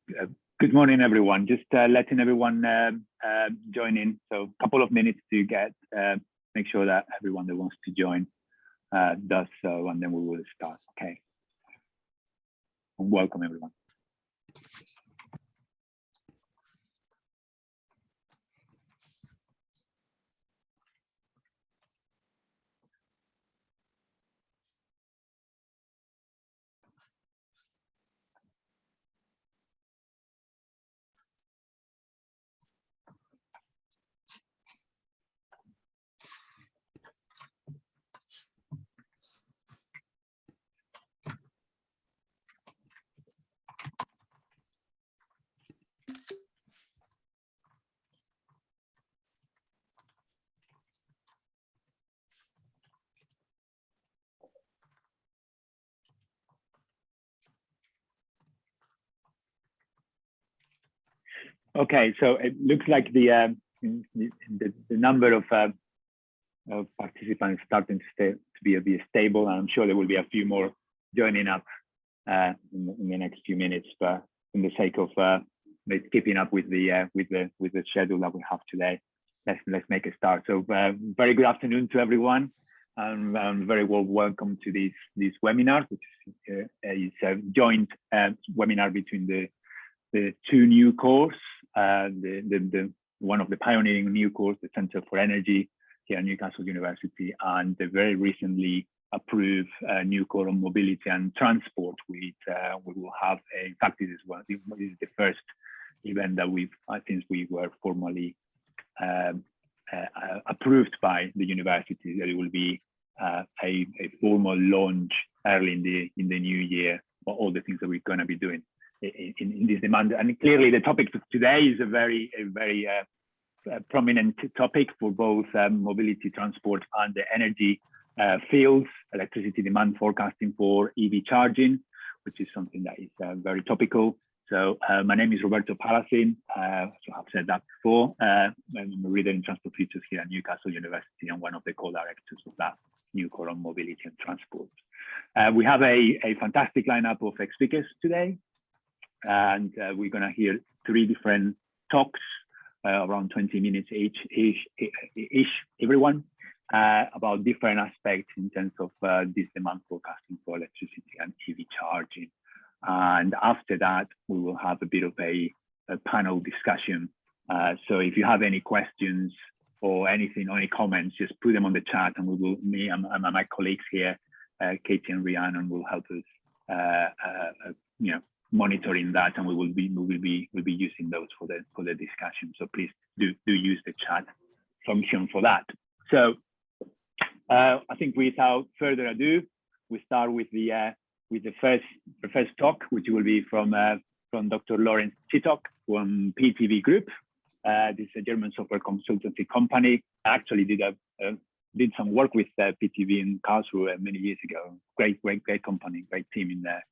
Good morning, everyone. Just letting everyone join in. So a couple of minutes to get make sure that everyone that wants to join does so, and then we will start. Okay. And welcome, everyone. Okay, so it looks like the number of participants starting to be stable, and I'm sure there will be a few more joining up in the next few minutes. But in the sake of keeping up with the schedule that we have today, let's make a start. So very good afternoon to everyone, and very well welcome to this webinar, which is a joint webinar between the two new cores. One of the pioneering new cores, the Center for Energy here at Newcastle University, and the very recently approved new core on mobility and transport, which we will have. In fact, this is the first event that since we were formally approved by the university, that it will be a formal launch early in the new year for all the things that we're going to be doing in this demand. And clearly the topic of today is a very prominent topic for both mobility, transport, and the energy fields: electricity demand forecasting for EV charging, which is something that is very topical. So my name is Roberto Palacin. So I've said that before. I'm a reader in transport futures here at Newcastle University, and one of the co-directors of that new core on mobility and transport. We have a fantastic lineup of speakers today. And we're going to hear 3 different talks, around 20 minutes each, everyone, about different aspects in terms of this demand forecasting for electricity and EV charging. And after that, we will have a bit of a panel discussion. So if you have any questions or anything, or any comments, just put them on the chat, and me and my colleagues here, Katie and Rhiannon, will help us, monitoring that, and we will be using those for the discussion. So please do use the chat function for that. So I think without further ado, we start with the first talk, which will be from Dr. Laurence Chittock from PTV Group. This is a German software consultancy company. I actually did some work with PTV in Karlsruhe many years ago. Great company, great team in there,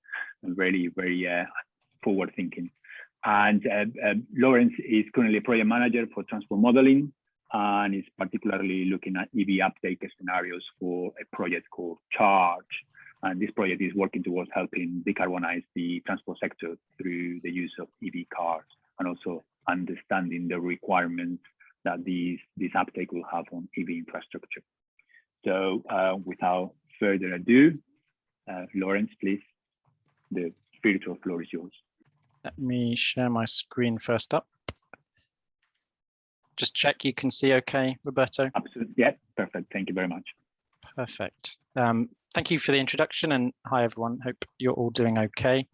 and very forward thinking. And Laurence is currently a project manager for transport modeling, and is particularly looking at EV uptake scenarios for a project called Charge. And this project is working towards helping decarbonize the transport sector through the use of EV cars, and also understanding the requirements that this uptake will have on EV infrastructure. So without further ado, Laurence, please, the spiritual floor is yours. Let me share my screen first up. Just check you can see okay, Roberto? Absolutely, yeah, perfect. Thank you very much. Perfect. Thank you for the introduction, and hi everyone. Hope you're all doing okay.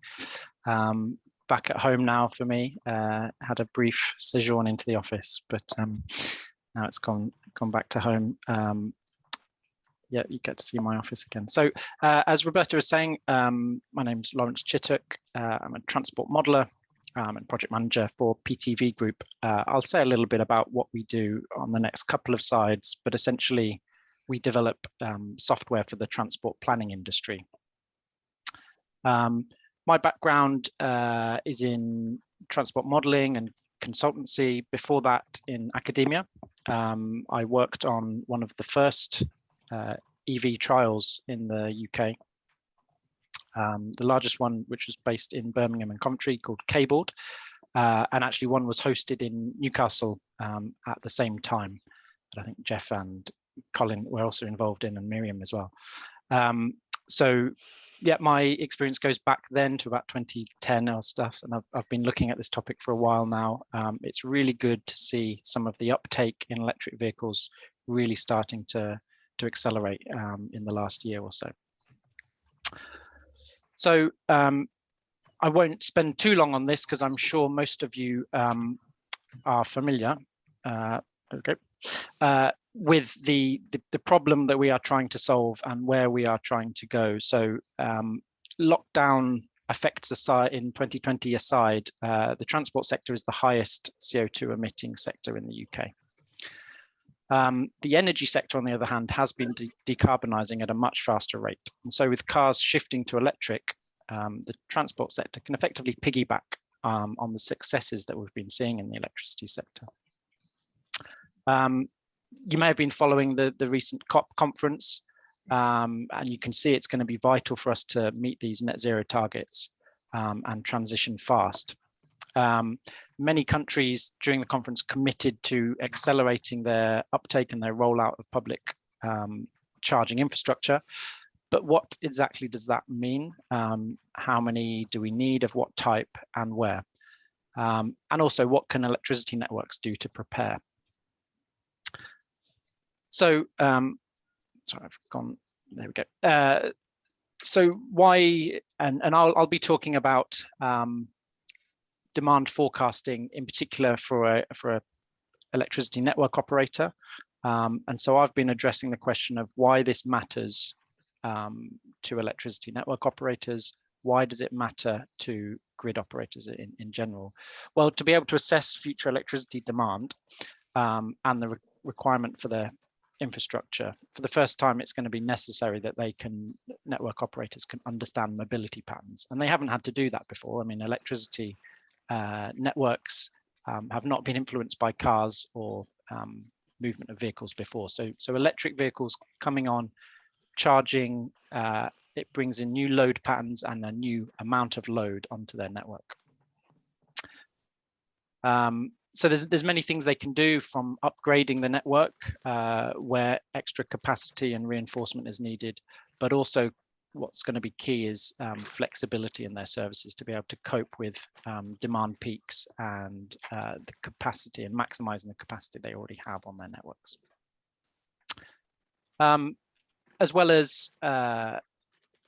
Back at home now for me. Had a brief sojourn into the office, but now it's gone back to home. Yeah, you get to see my office again. So as Roberto was saying, my name's Laurence Chittock. I'm a transport modeler and project manager for PTV Group. I'll say a little bit about what we do on the next couple of slides, but essentially we develop software for the transport planning industry. My background is in transport modeling and consultancy. Before that, in academia. I worked on one of the first EV trials in the UK. The largest one, which was based in Birmingham and Coventry, called K-Board, and actually one was hosted in Newcastle at the same time. But I think Geoff and Colin were also involved in, and Myriam as well. So yeah, my experience goes back then to about 2010 or stuff, and I've been looking at this topic for a while now. It's really good to see some of the uptake in electric vehicles really starting to accelerate in the last year or so. So I won't spend too long on this because I'm sure most of you are familiar with the problem that we are trying to solve and where we are trying to go. So lockdown effects aside, in 2020 aside, the transport sector is the highest CO2 emitting sector in the UK. The energy sector, on the other hand, has been decarbonising at a much faster rate. And so with cars shifting to electric, the transport sector can effectively piggyback on the successes that we've been seeing in the electricity sector. You may have been following the recent COP conference, and you can see it's going to be vital for us to meet these net zero targets and transition fast. Many countries during the conference committed to accelerating their uptake and their rollout of public charging infrastructure. But what exactly does that mean? How many do we need, of what type, and where? And also, what can electricity networks do to prepare? So, sorry, I've gone, there we go. So why, and I'll be talking about demand forecasting in particular for a electricity network operator. And so I've been addressing the question of why this matters to electricity network operators. Why does it matter to grid operators in general? Well, to be able to assess future electricity demand and the requirement for their infrastructure, for the first time, it's going to be necessary that network operators can understand mobility patterns. And they haven't had to do that before. I mean, electricity networks have not been influenced by cars or movement of vehicles before. So electric vehicles coming on, charging, it brings in new load patterns and a new amount of load onto their network. So there's many things they can do, from upgrading the network where extra capacity and reinforcement is needed, but also what's going to be key is flexibility in their services to be able to cope with demand peaks and the capacity, and maximizing the capacity they already have on their networks. As well as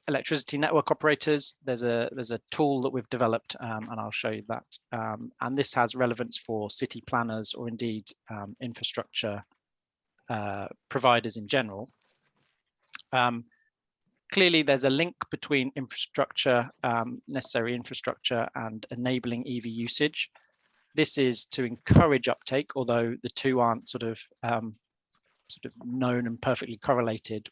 electricity network operators, there's a tool that we've developed, and I'll show you that. And this has relevance for city planners or indeed infrastructure providers in general. Clearly, there's a link between infrastructure, necessary infrastructure, and enabling EV usage. This is to encourage uptake, although the two aren't sort of known and perfectly correlated.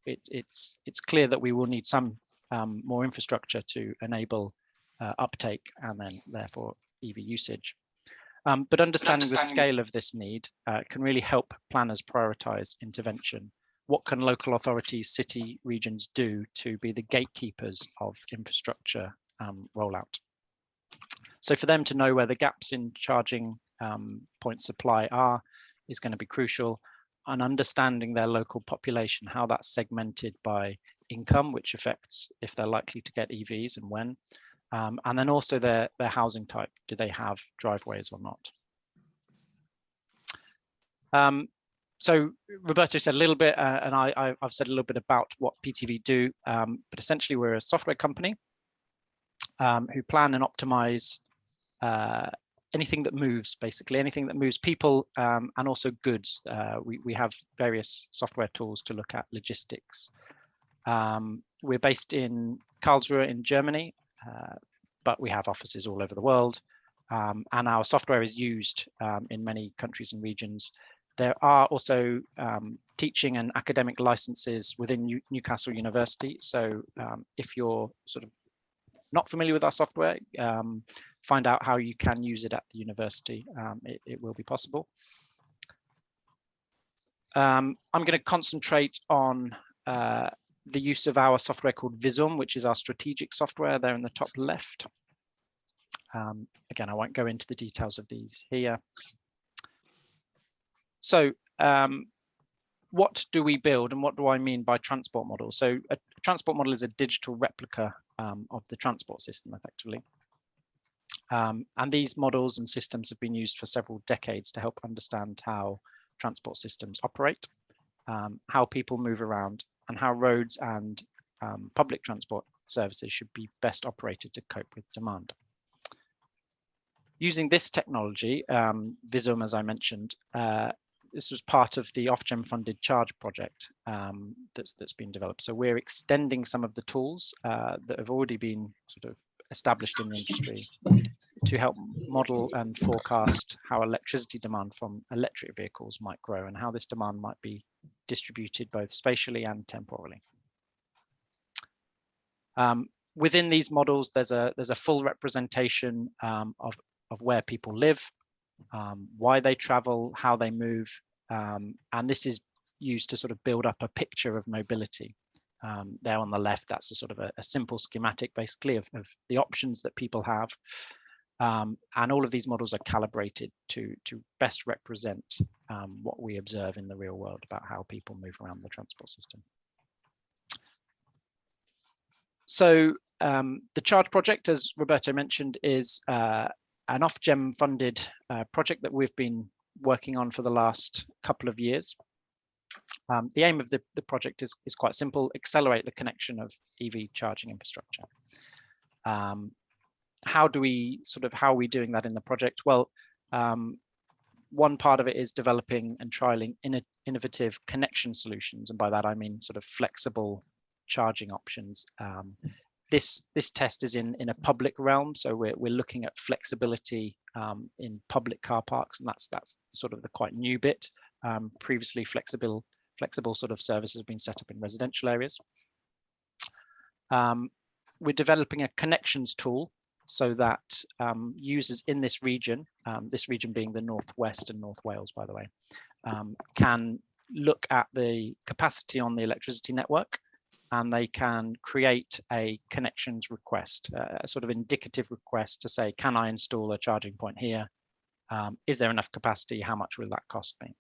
It's clear that we will need some more infrastructure to enable uptake and then therefore EV usage. But understanding the scale of this need can really help planners prioritize intervention. What can local authorities, city regions do to be the gatekeepers of infrastructure rollout? So for them to know where the gaps in charging point supply are is going to be crucial. And understanding their local population, how that's segmented by income, which affects if they're likely to get EVs and when, and then also their housing type. Do they have driveways or not? So Roberto said a little bit, and I've said a little bit about what PTV do, but essentially we're a software company who plan and optimize anything that moves, basically anything that moves people and also goods. We have various software tools to look at logistics. We're based in Karlsruhe in Germany, but we have offices all over the world. And our software is used in many countries and regions. There are also teaching and academic licenses within Newcastle University. So if you're sort of not familiar with our software, find out how you can use it at the university. It will be possible. I'm going to concentrate on the use of our software called Visum, which is our strategic software there in the top left. Again, I won't go into the details of these here. So what do we build, and what do I mean by transport model? So a transport model is a digital replica of the transport system, effectively. And these models and systems have been used for several decades to help understand how transport systems operate, how people move around, and how roads and public transport services should be best operated to cope with demand. Using this technology, Visum, as I mentioned, this was part of the Ofgem funded charge project that's been developed. So we're extending some of the tools that have already been sort of established in the industry to help model and forecast how electricity demand from electric vehicles might grow and how this demand might be distributed both spatially and temporally. Within these models, there's a full representation of where people live, why they travel, how they move, and this is used to sort of build up a picture of mobility. There on the left, that's a sort of a simple schematic, basically, of the options that people have. And all of these models are calibrated to best represent what we observe in the real world about how people move around the transport system. So the charge project, as Roberto mentioned, is an Ofgem funded project that we've been working on for the last couple of years. The aim of the project is quite simple: accelerate the connection of EV charging infrastructure. How are we doing that in the project? Well, one part of it is developing and trialing innovative connection solutions, and by that I mean sort of flexible charging options. This test is in a public realm, so we're looking at flexibility in public car parks, and that's sort of the quite new bit. Previously, flexible sort of services have been set up in residential areas. We're developing a connections tool so that users in this region being the Northwest and North Wales, by the way, can look at the capacity on the electricity network, and they can create a connections request, a sort of indicative request to say, can I install a charging point here? Is there enough capacity? How much will that cost me?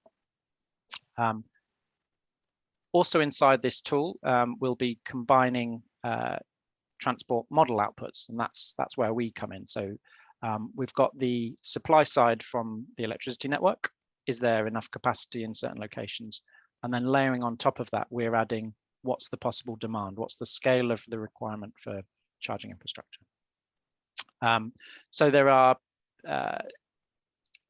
Also inside this tool, we'll be combining transport model outputs, and that's where we come in. So we've got the supply side from the electricity network. Is there enough capacity in certain locations? And then layering on top of that, we're adding what's the possible demand, what's the scale of the requirement for charging infrastructure. So there are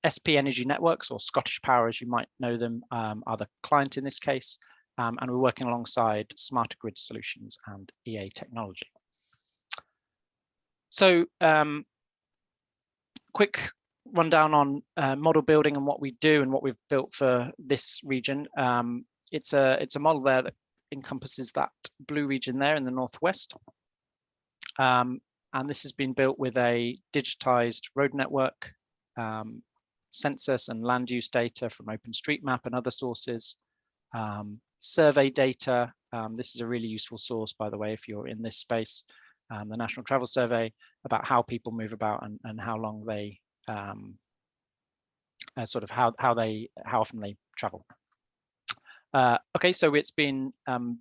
SP Energy Networks, or Scottish Power as you might know them, are the client in this case, and we're working alongside Smarter Grid Solutions and EA Technology. So quick rundown on model building and what we do and what we've built for this region. It's a model there that encompasses that blue region there in the Northwest. And this has been built with a digitized road network, census and land use data from OpenStreetMap and other sources, survey data. This is a really useful source, by the way, if you're in this space, the National Travel Survey, about how people move about and how long they, sort of how often they travel. Okay, so it's been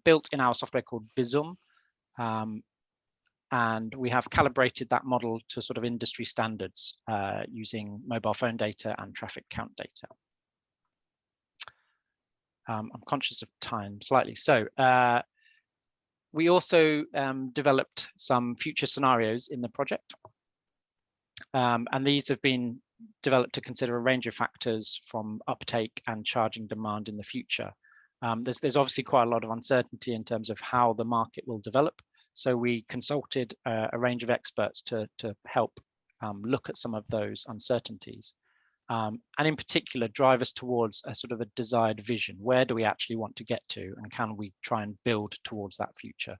built in our software called Visum, and we have calibrated that model to sort of industry standards using mobile phone data and traffic count data. I'm conscious of time slightly. So we also developed some future scenarios in the project, and these have been developed to consider a range of factors from uptake and charging demand in the future. There's obviously quite a lot of uncertainty in terms of how the market will develop. So we consulted a range of experts to help look at some of those uncertainties. And in particular, drive us towards a sort of a desired vision. Where do we actually want to get to, and can we try and build towards that future?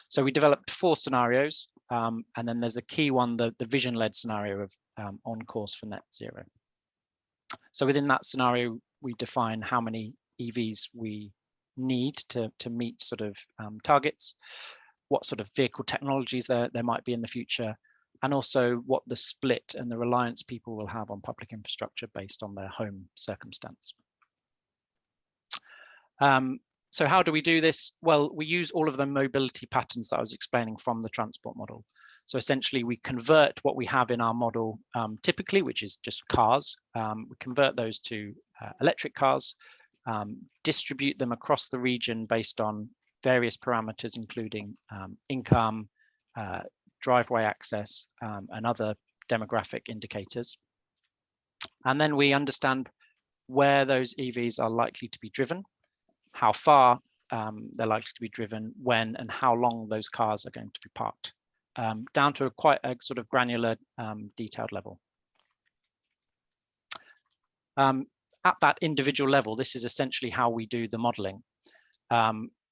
So we developed 4 scenarios, and then there's a key one, the vision-led scenario of on course for net zero. So within that scenario, we define how many EVs we need to meet sort of targets, what sort of vehicle technologies there might be in the future, and also what the split and the reliance people will have on public infrastructure based on their home circumstance. So how do we do this? Well, we use all of the mobility patterns that I was explaining from the transport model. So essentially, we convert what we have in our model typically, which is just cars. We convert those to electric cars, distribute them across the region based on various parameters, including income, driveway access, and other demographic indicators. And then we understand where those EVs are likely to be driven, how far they're likely to be driven, when and how long those cars are going to be parked, down to quite a sort of granular, detailed level. At that individual level, this is essentially how we do the modeling.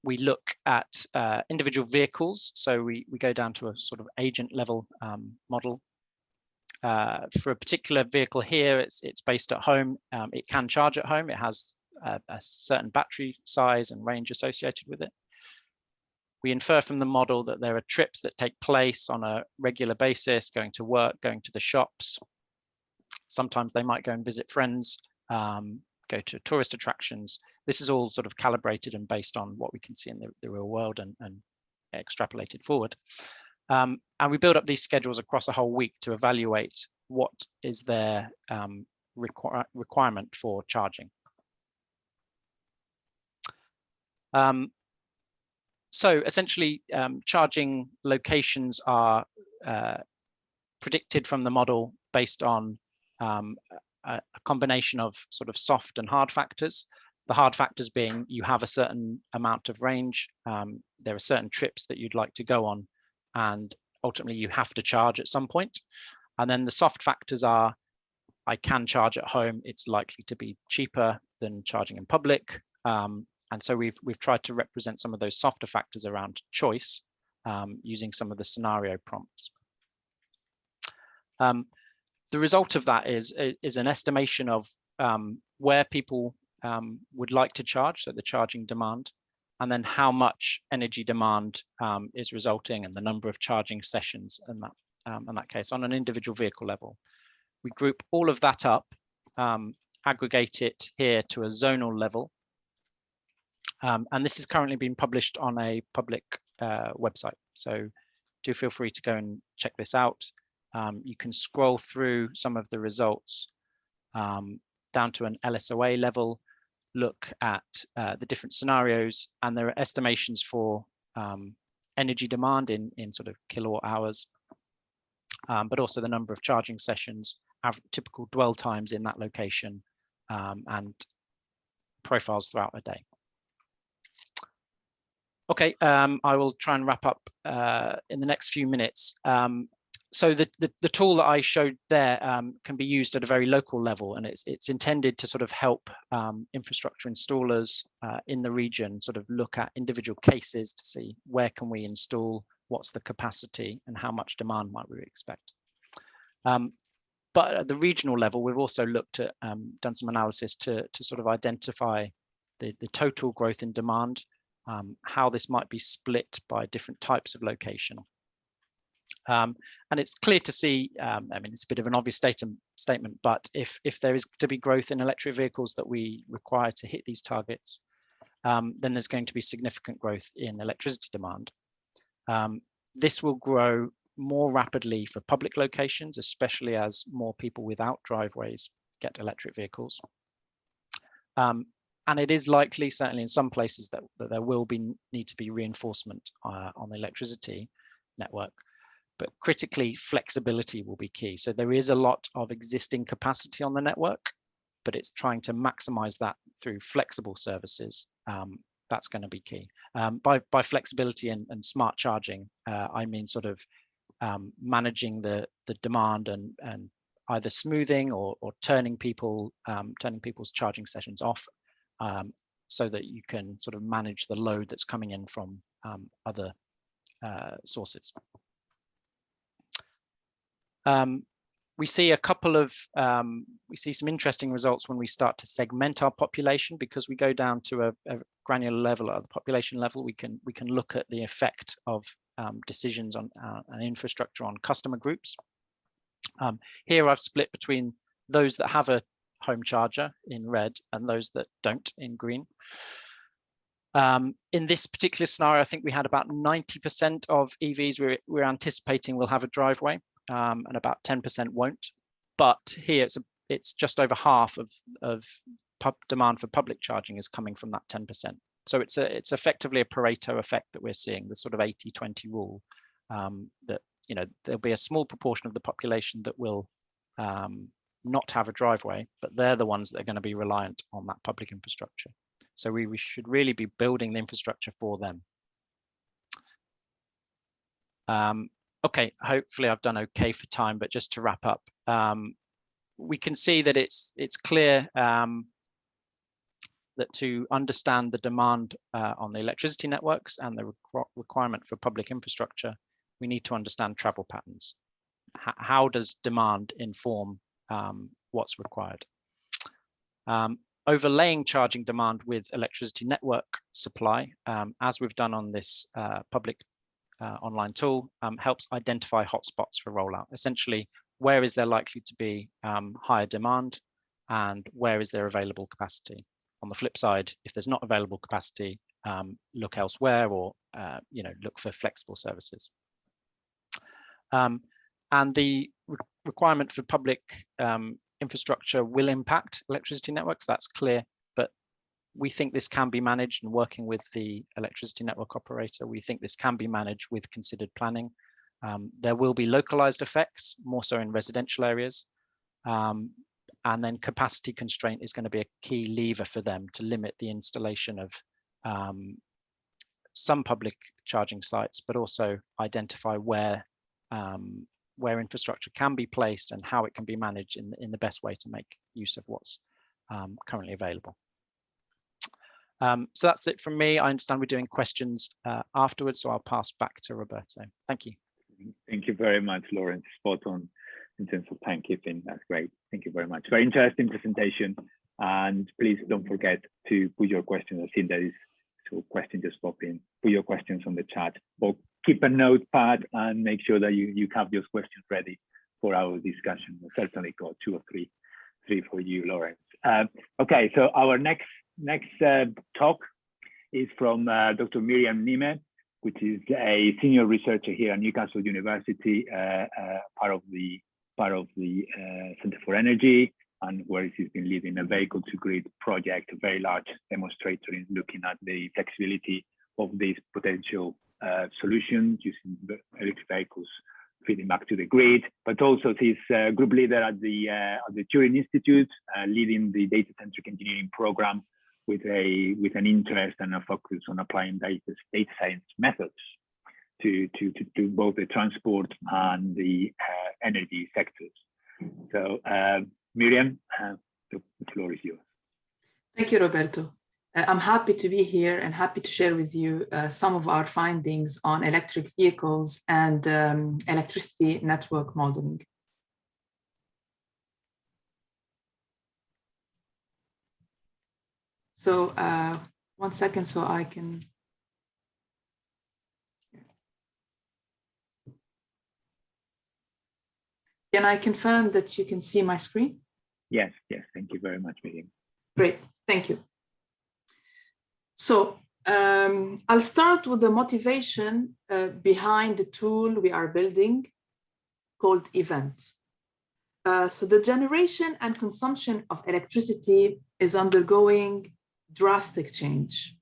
We look at individual vehicles, so we go down to a sort of agent level model. For a particular vehicle here, it's based at home. It can charge at home. It has a certain battery size and range associated with it. We infer from the model that there are trips that take place on a regular basis, going to work, going to the shops. Sometimes they might go and visit friends, go to tourist attractions. This is all sort of calibrated and based on what we can see in the real world and extrapolated forward. And we build up these schedules across a whole week to evaluate what is their requirement for charging. So essentially, charging locations are predicted from the model based on a combination of sort of soft and hard factors. The hard factors being you have a certain amount of range, there are certain trips that you'd like to go on, and ultimately you have to charge at some point. And then the soft factors are, I can charge at home, it's likely to be cheaper than charging in public. And so we've tried to represent some of those softer factors around choice using some of the scenario prompts. The result of that is an estimation of where people would like to charge, so the charging demand, and then how much energy demand is resulting and the number of charging sessions in that case on an individual vehicle level. We group all of that up, aggregate it here to a zonal level. And this is currently being published on a public website. So do feel free to go and check this out. You can scroll through some of the results down to an LSOA level, look at the different scenarios, and there are estimations for energy demand in sort of kilowatt hours, but also the number of charging sessions, typical dwell times in that location, and profiles throughout a day. Okay, I will try and wrap up in the next few minutes. So the tool that I showed there can be used at a very local level, and it's intended to sort of help infrastructure installers in the region sort of look at individual cases to see where can we install, what's the capacity, and how much demand might we expect. But at the regional level, we've also looked at, done some analysis to sort of identify the total growth in demand, how this might be split by different types of location. And it's clear to see, I mean, it's a bit of an obvious statement, but if there is to be growth in electric vehicles that we require to hit these targets, then there's going to be significant growth in electricity demand. This will grow more rapidly for public locations, especially as more people without driveways get electric vehicles. And it is likely, certainly in some places, that there will need to be reinforcement on the electricity network. But critically, flexibility will be key. So there is a lot of existing capacity on the network, but it's trying to maximize that through flexible services. That's going to be key. By flexibility and smart charging, I mean sort of managing the demand and either smoothing or turning people's charging sessions off, so that you can sort of manage the load that's coming in from other sources. We see a couple of, we see some interesting results when we start to segment our population, because we go down to a granular level at the population level. We can look at the effect of decisions on an infrastructure on customer groups. Here I've split between those that have a home charger in red and those that don't in green. In this particular scenario, I think we had about 90% of EVs we're anticipating will have a driveway, and about 10% won't. But here it's just over half of demand for public charging is coming from that 10%. So it's effectively a Pareto effect that we're seeing, the sort of 80-20 rule, that there'll be a small proportion of the population that will not have a driveway, but they're the ones that are going to be reliant on that public infrastructure. So we should really be building the infrastructure for them. Okay, hopefully I've done okay for time, but just to wrap up, we can see that it's clear that to understand the demand on the electricity networks and the requirement for public infrastructure, we need to understand travel patterns. How does demand inform what's required? Overlaying charging demand with electricity network supply, as we've done on this public online tool, helps identify hotspots for rollout. Essentially, where is there likely to be higher demand and where is there available capacity? On the flip side, if there's not available capacity, look elsewhere or look for flexible services. And the requirement for public infrastructure will impact electricity networks, that's clear, but we think this can be managed, and working with the electricity network operator, we think this can be managed with considered planning. There will be localized effects, more so in residential areas, and then capacity constraint is going to be a key lever for them to limit the installation of some public charging sites, but also identify where infrastructure can be placed and how it can be managed in the best way to make use of what's currently available. So that's it from me. I understand we're doing questions afterwards, so I'll pass back to Roberto. Thank you. Thank you very much, Laurence. Spot on in terms of timekeeping. That's great. Thank you very much. Very interesting presentation. And please don't forget to put your questions. I've seen there is a question just pop in. Put your questions on the chat, or keep a notepad and make sure that you have those questions ready for our discussion. We've certainly got two or three for you, Laurence. Okay, so our next talk is from Dr. Myriam Neaimeh, which is a senior researcher here at Newcastle University, part of the Center for Energy, and where she's been leading a vehicle to grid project, a very large demonstrator in looking at the flexibility of these potential solutions using electric vehicles feeding back to the grid, but also she's group leader at the Turing Institute, leading the data-centric engineering program with an interest and a focus on applying data science methods to both the transport and the energy sectors. So Myriam, the floor is yours. Thank you, Roberto. I'm happy to be here and happy to share with you some of our findings on electric vehicles and electricity network modeling. So 1 second so I can. Can I confirm that you can see my screen? Yes, thank you very much, Myriam. Great, thank you. So I'll start with the motivation behind the tool we are building called Event. So the generation and consumption of electricity is undergoing drastic change.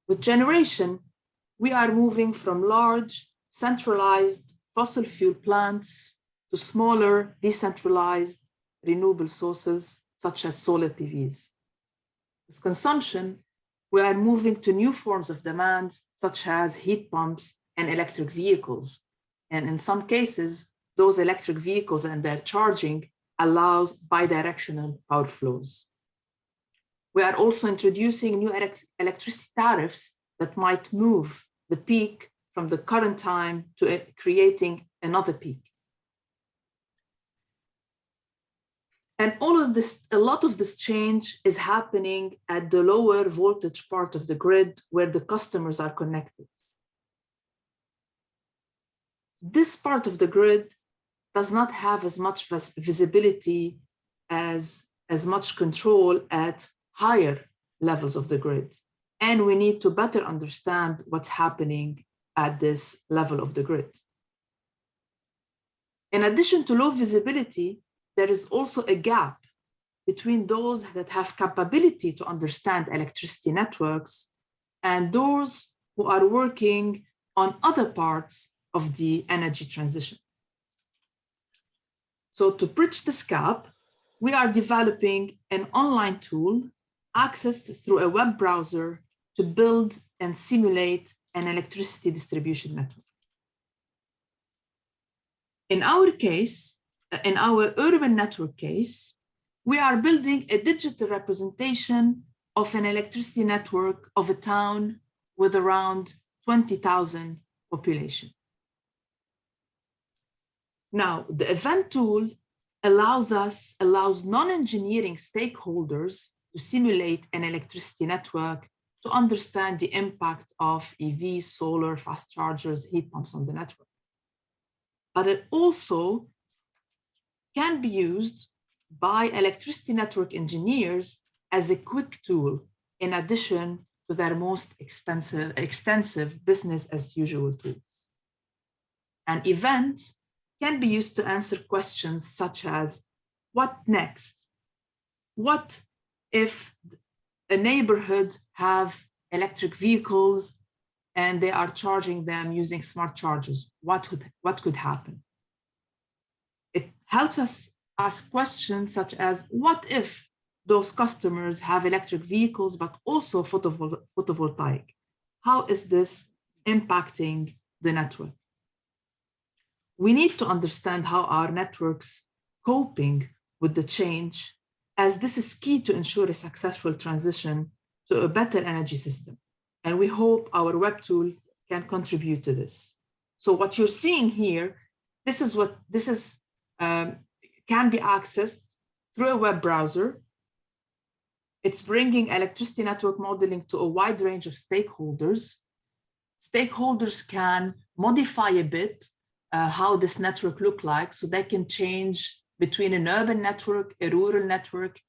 With generation, we are moving from large, centralized fossil fuel plants to smaller, decentralized renewable sources, such as solar PVs. With consumption, we are moving to new forms of demand, such as heat pumps and electric vehicles. And in some cases, those electric vehicles and their charging allows bidirectional power flows. We are also introducing new electricity tariffs that might move the peak from the current time to creating another peak. And all of this, a lot of this change is happening at the lower voltage part of the grid where the customers are connected. This part of the grid does not have as much visibility as much control at higher levels of the grid. And we need to better understand what's happening at this level of the grid. In addition to low visibility, there is also a gap between those that have capability to understand electricity networks and those who are working on other parts of the energy transition. So to bridge this gap, we are developing an online tool accessed through a web browser to build and simulate an electricity distribution network. In our case, in our urban network case, we are building a digital representation of an electricity network of a town with around 20,000 population. Now, the event tool allows non-engineering stakeholders to simulate an electricity network to understand the impact of EVs, solar, fast chargers, heat pumps on the network. But it also can be used by electricity network engineers as a quick tool in addition to their most extensive business as usual tools. An event can be used to answer questions such as, what next? What if a neighborhood have electric vehicles and they are charging them using smart chargers? What could happen? It helps us ask questions such as, what if those customers have electric vehicles, but also photovoltaic? How is this impacting the network? We need to understand how our networks coping with the change, as this is key to ensure a successful transition to a better energy system. And we hope our web tool can contribute to this. So what you're seeing here, can be accessed through a web browser. It's bringing electricity network modeling to a wide range of stakeholders. Stakeholders can modify a bit how this network look like, so they can change between an urban network, a rural network,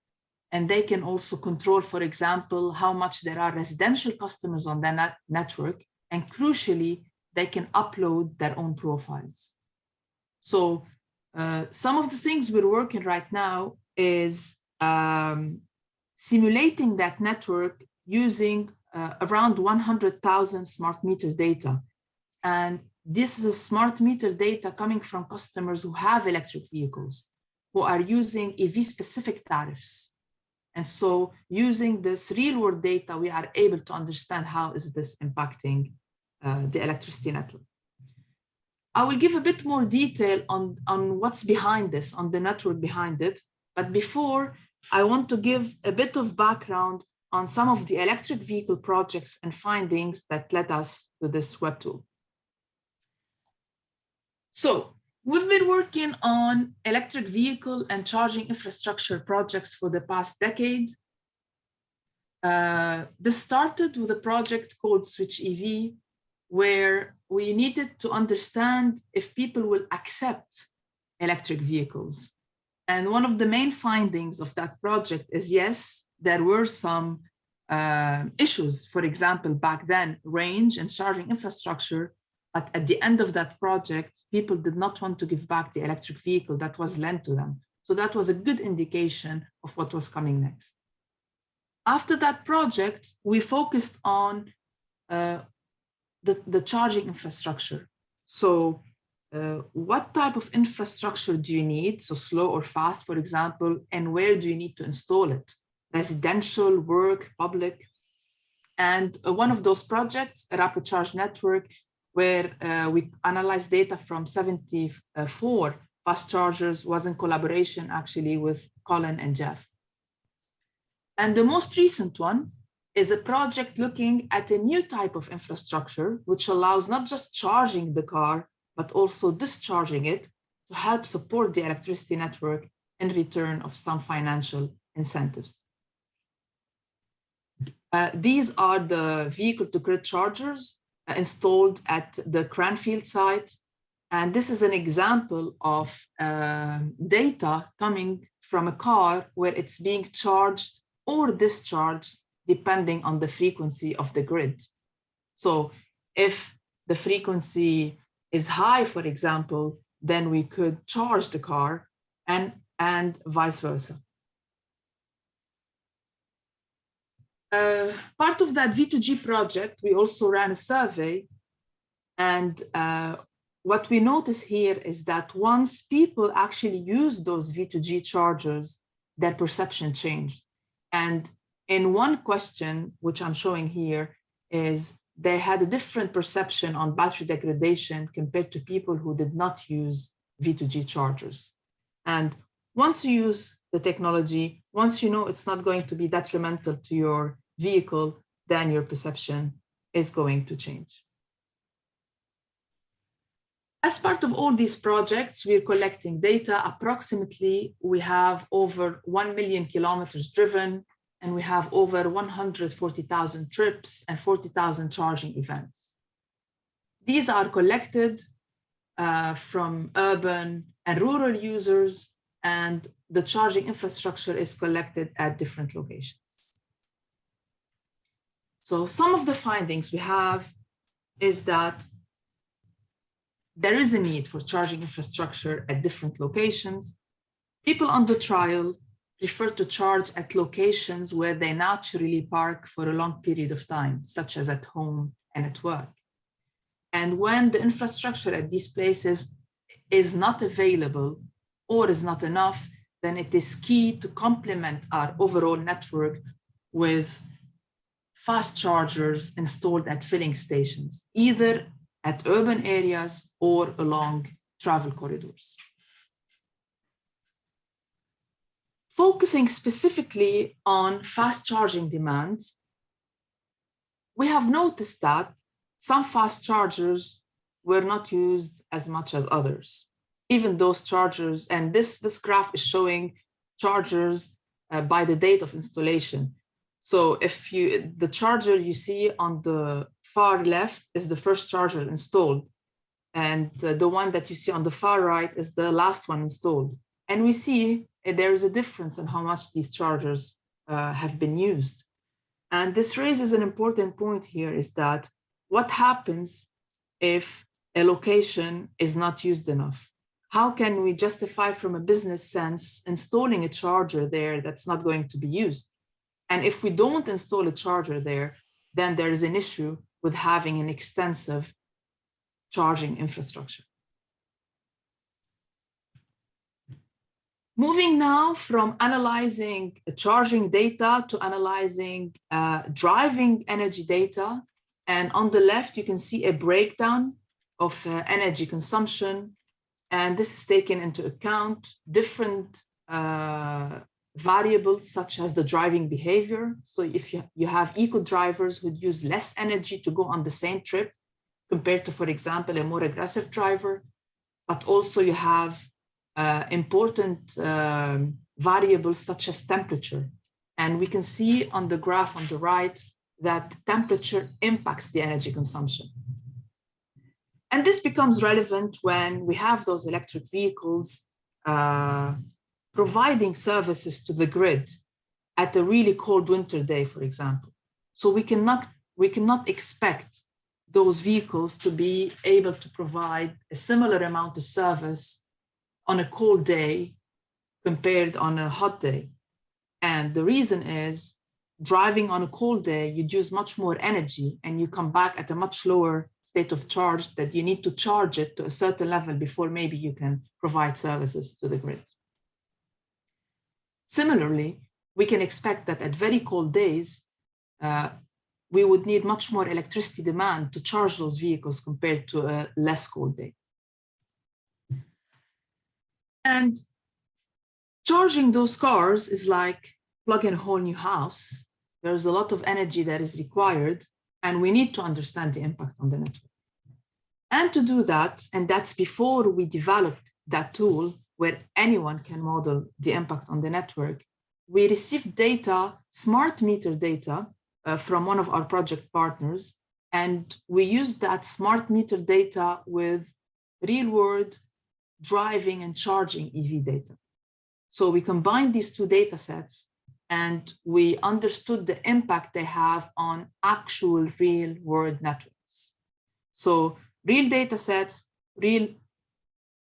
and they can also control, for example, how much there are residential customers on the network, and crucially, they can upload their own profiles. So some of the things we're working right now is simulating that network using around 100,000 smart meter data. And this is smart meter data coming from customers who have electric vehicles, who are using EV-specific tariffs. And so using this real-world data, we are able to understand how is this impacting the electricity network. I will give a bit more detail on what's behind this, on the network behind it. But before, I want to give a bit of background on some of the electric vehicle projects and findings that led us to this web tool. So we've been working on electric vehicle and charging infrastructure projects for the past decade. This started with a project called Switch EV, where we needed to understand if people will accept electric vehicles. And one of the main findings of that project is, yes, there were some issues, for example, back then, range and charging infrastructure. But at the end of that project, people did not want to give back the electric vehicle that was lent to them. So that was a good indication of what was coming next. After that project, we focused on the charging infrastructure. So what type of infrastructure do you need? So slow or fast, for example, and where do you need to install it? Residential, work, public. And one of those projects, a rapid charge network, where we analyzed data from 74 fast chargers, was in collaboration actually with Colin and Geoff. And the most recent one is a project looking at a new type of infrastructure, which allows not just charging the car, but also discharging it to help support the electricity network in return of some financial incentives. These are the vehicle-to-grid chargers installed at the Cranfield site. And this is an example of data coming from a car where it's being charged or discharged depending on the frequency of the grid. So if the frequency is high, for example, then we could charge the car and vice versa. Part of that V2G project, we also ran a survey, and what we notice here is that once people actually use those V2G chargers, their perception changed. And in one question, which I'm showing here, is they had a different perception on battery degradation compared to people who did not use V2G chargers. And once you use the technology, once you know it's not going to be detrimental to your vehicle, then your perception is going to change. As part of all these projects, we're collecting data. Approximately, we have over 1 million kilometers driven, and we have over 140,000 trips and 40,000 charging events. These are collected from urban and rural users, and the charging infrastructure is collected at different locations. So some of the findings we have is that there is a need for charging infrastructure at different locations. People on the trial prefer to charge at locations where they naturally park for a long period of time, such as at home and at work. And when the infrastructure at these places is not available or is not enough, then it is key to complement our overall network with fast chargers installed at filling stations, either at urban areas or along travel corridors. Focusing specifically on fast charging demand, we have noticed that some fast chargers were not used as much as others. Even those chargers, and this graph is showing chargers by the date of installation. So if the charger you see on the far left is the first charger installed, and the one that you see on the far right is the last one installed. And we see there is a difference in how much these chargers have been used. And this raises an important point here, is that what happens if a location is not used enough? How can we justify from a business sense installing a charger there that's not going to be used? And if we don't install a charger there, then there is an issue with having an extensive charging infrastructure. Moving now from analyzing charging data to analyzing driving energy data. And on the left, you can see a breakdown of energy consumption. And this is taken into account different variables such as the driving behavior. So if you have eco drivers who use less energy to go on the same trip compared to, for example, a more aggressive driver, but also you have important variables such as temperature. And we can see on the graph on the right that temperature impacts the energy consumption. And this becomes relevant when we have those electric vehicles providing services to the grid at a really cold winter day, for example. So we cannot expect those vehicles to be able to provide a similar amount of service on a cold day compared on a hot day. And the reason is, driving on a cold day, you'd use much more energy and you come back at a much lower state of charge that you need to charge it to a certain level before maybe you can provide services to the grid. Similarly, we can expect that at very cold days, we would need much more electricity demand to charge those vehicles compared to a less cold day. And charging those cars is like plugging a whole new house. There's a lot of energy that is required, and we need to understand the impact on the network. And to do that, and that's before we developed that tool, where anyone can model the impact on the network, we received data, smart meter data, from one of our project partners, and we used that smart meter data with real-world driving and charging EV data. So we combined these two data sets, and we understood the impact they have on actual real-world networks. So real data sets, real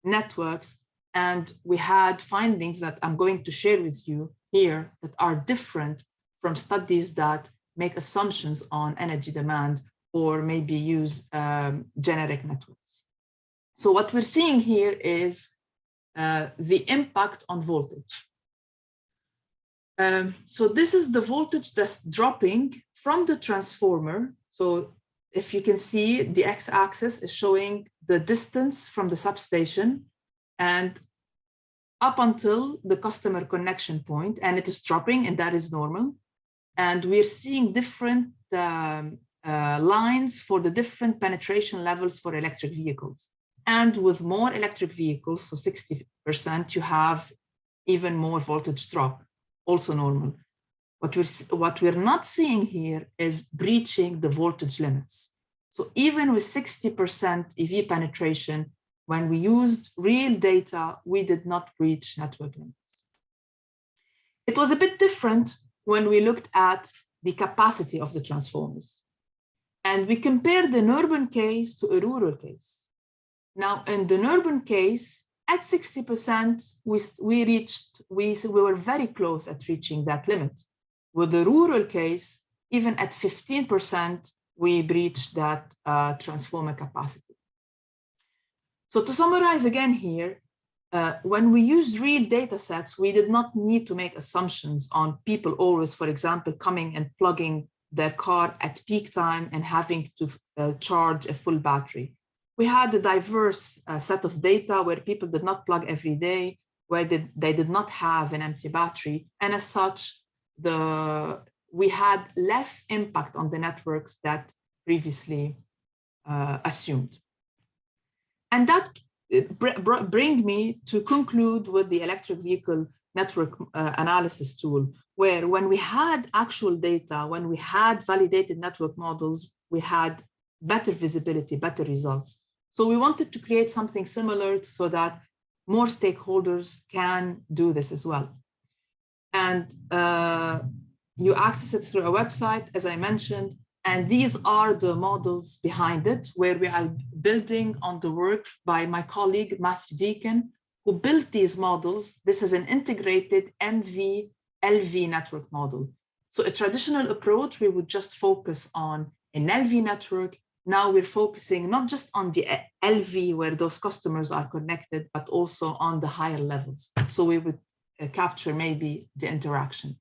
networks, and we had findings that I'm going to share with you here that are different from studies that make assumptions on energy demand or maybe use generic networks. So what we're seeing here is the impact on voltage. So this is the voltage that's dropping from the transformer. So if you can see, the x-axis is showing the distance from the substation and up until the customer connection point, and it is dropping, and that is normal. And we're seeing different lines for the different penetration levels for electric vehicles. And with more electric vehicles, so 60%, you have even more voltage drop, also normal. What we're not seeing here is breaching the voltage limits. So even with 60% EV penetration, when we used real data, we did not breach network limits. It was a bit different when we looked at the capacity of the transformers. And we compared an urban case to a rural case. Now, in the urban case, at 60%, we were very close at reaching that limit. With the rural case, even at 15%, we breached that transformer capacity. So to summarize again here, when we used real data sets, we did not need to make assumptions on people always, for example, coming and plugging their car at peak time and having to charge a full battery. We had a diverse set of data where people did not plug every day, where they did not have an empty battery. And as such, we had less impact on the networks that previously assumed. And that bring me to conclude with the electric vehicle network analysis tool, where when we had actual data, when we had validated network models, we had better visibility, better results. So we wanted to create something similar so that more stakeholders can do this as well. And you access it through a website, as I mentioned, and these are the models behind it, where we are building on the work by my colleague, Matthew Deacon, who built these models. This is an integrated MV-LV network model. So a traditional approach, we would just focus on an LV network. Now we're focusing not just on the LV where those customers are connected, but also on the higher levels. So we would capture maybe the interaction.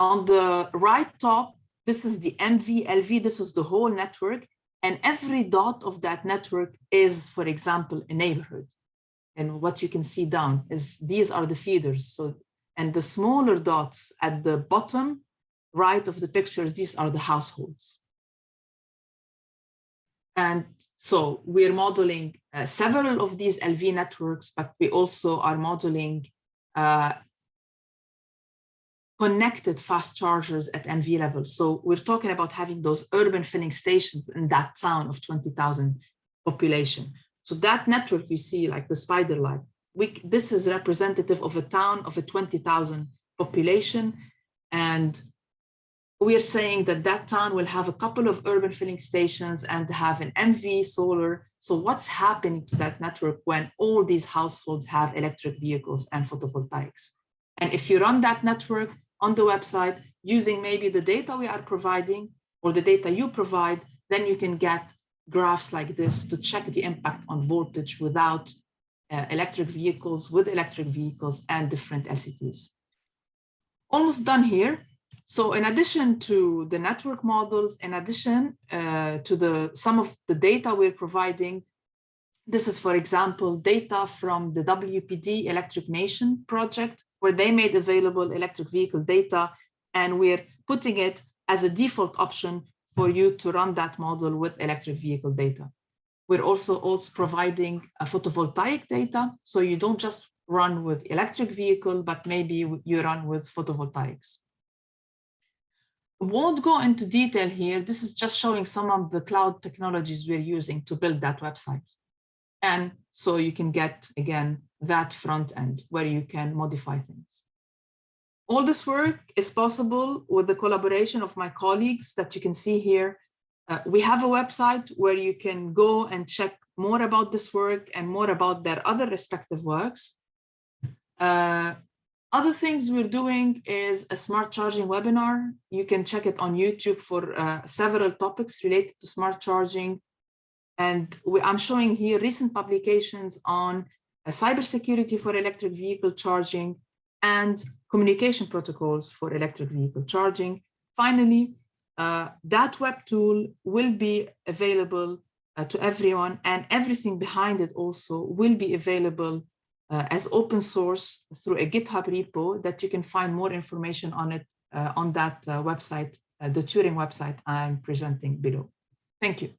On the right top, this is the MV-LV, this is the whole network. And every dot of that network is, for example, a neighborhood. And what you can see down is these are the feeders. So, and the smaller dots at the bottom right of the pictures, these are the households. And so we're modeling several of these LV networks, but we also are modeling connected fast chargers at MV level. So we're talking about having those urban filling stations in that town of 20,000 population. So that network you see, like the spider line, this is representative of a town of a 20,000 population. And we are saying that that town will have a couple of urban filling stations and have an MV solar. So what's happening to that network when all these households have electric vehicles and photovoltaics? And if you run that network on the website using maybe the data we are providing or the data you provide, then you can get graphs like this to check the impact on voltage without electric vehicles, with electric vehicles and different LCTs. Almost done here. So in addition to the network models, in addition to some of the data we're providing, this is, for example, data from the WPD Electric Nation project, where they made available electric vehicle data, and we're putting it as a default option for you to run that model with electric vehicle data. We're also providing photovoltaic data. So you don't just run with electric vehicle, but maybe you run with photovoltaics. Won't go into detail here. This is just showing some of the cloud technologies we're using to build that website. And so you can get, again, that front end where you can modify things. All this work is possible with the collaboration of my colleagues that you can see here. We have a website where you can go and check more about this work and more about their other respective works. Other things we're doing is a smart charging webinar. You can check it on YouTube for several topics related to smart charging. And I'm showing here recent publications on cybersecurity for electric vehicle charging and communication protocols for electric vehicle charging. Finally, that web tool will be available to everyone, and everything behind it also will be available as open source through a GitHub repo that you can find more information on it on that website, the Turing website I'm presenting below. Thank you.